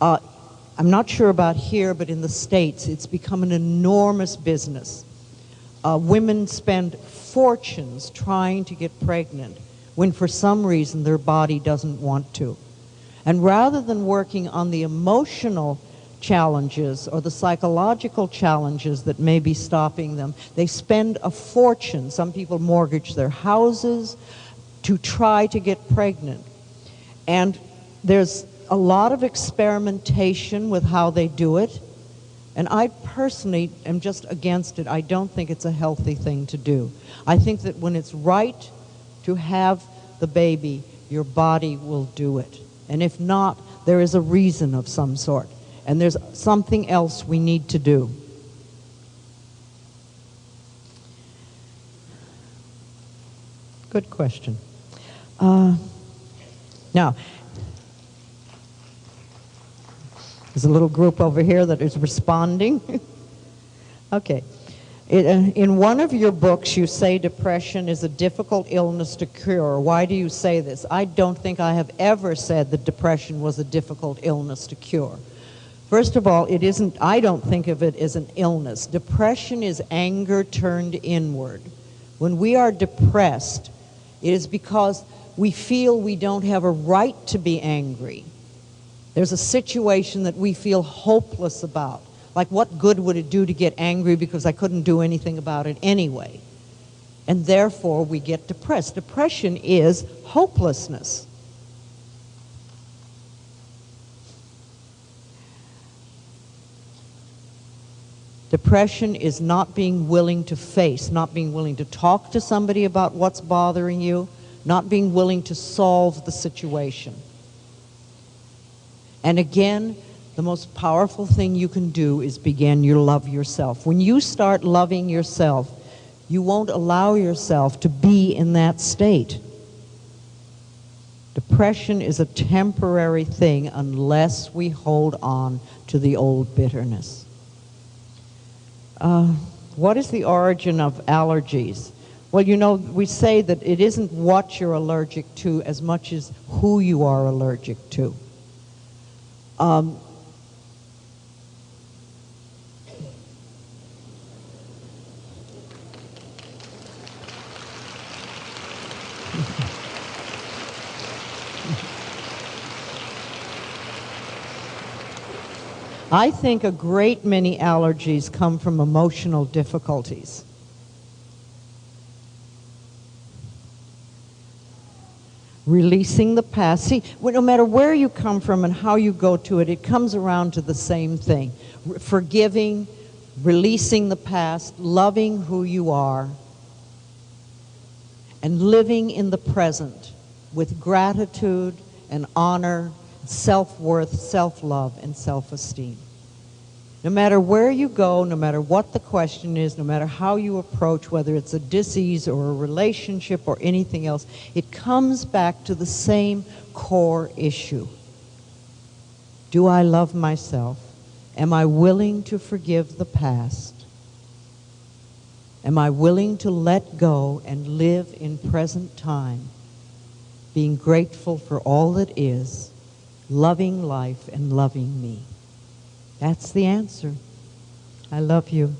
I'm not sure about here, but in the States, it's become an enormous business. Women spend fortunes trying to get pregnant when for some reason their body doesn't want to. And rather than working on the emotional challenges or the psychological challenges that may be stopping them, they spend a fortune. Some people mortgage their houses to try to get pregnant. And there's a lot of experimentation with how they do it, and I personally am just against it. I don't think it's a healthy thing to do. I think that when it's right to have the baby, your body will do it. And if not, there is a reason of some sort, and there's something else we need to do. Good question. Now, there's a little group over here that is responding. Okay. In one of your books, you say depression is a difficult illness to cure. Why do you say this? I don't think I have ever said that depression was a difficult illness to cure. First of all, it isn't. I don't think of it as an illness. Depression is anger turned inward. When we are depressed, it is because we feel we don't have a right to be angry. There's a situation that we feel hopeless about. Like, what good would it do to get angry because I couldn't do anything about it anyway? And therefore, we get depressed. Depression is hopelessness. Depression is not being willing to face, not being willing to talk to somebody about what's bothering you, not being willing to solve the situation. And again, the most powerful thing you can do is begin to love yourself. When you start loving yourself, you won't allow yourself to be in that state. Depression is a temporary thing unless we hold on to the old bitterness. What is the origin of allergies? Well, you know, we say that it isn't what you're allergic to as much as who you are allergic to. I think a great many allergies come from emotional difficulties. Releasing the past. See, no matter where you come from and how you go to it, it comes around to the same thing. Forgiving, releasing the past, loving who you are, and living in the present with gratitude and honor, self-worth, self-love, and self-esteem. No matter where you go, no matter what the question is, no matter how you approach, whether it's a disease or a relationship or anything else, it comes back to the same core issue. Do I love myself? Am I willing to forgive the past? Am I willing to let go and live in present time, being grateful for all that is, loving life and loving me? That's the answer. I love you.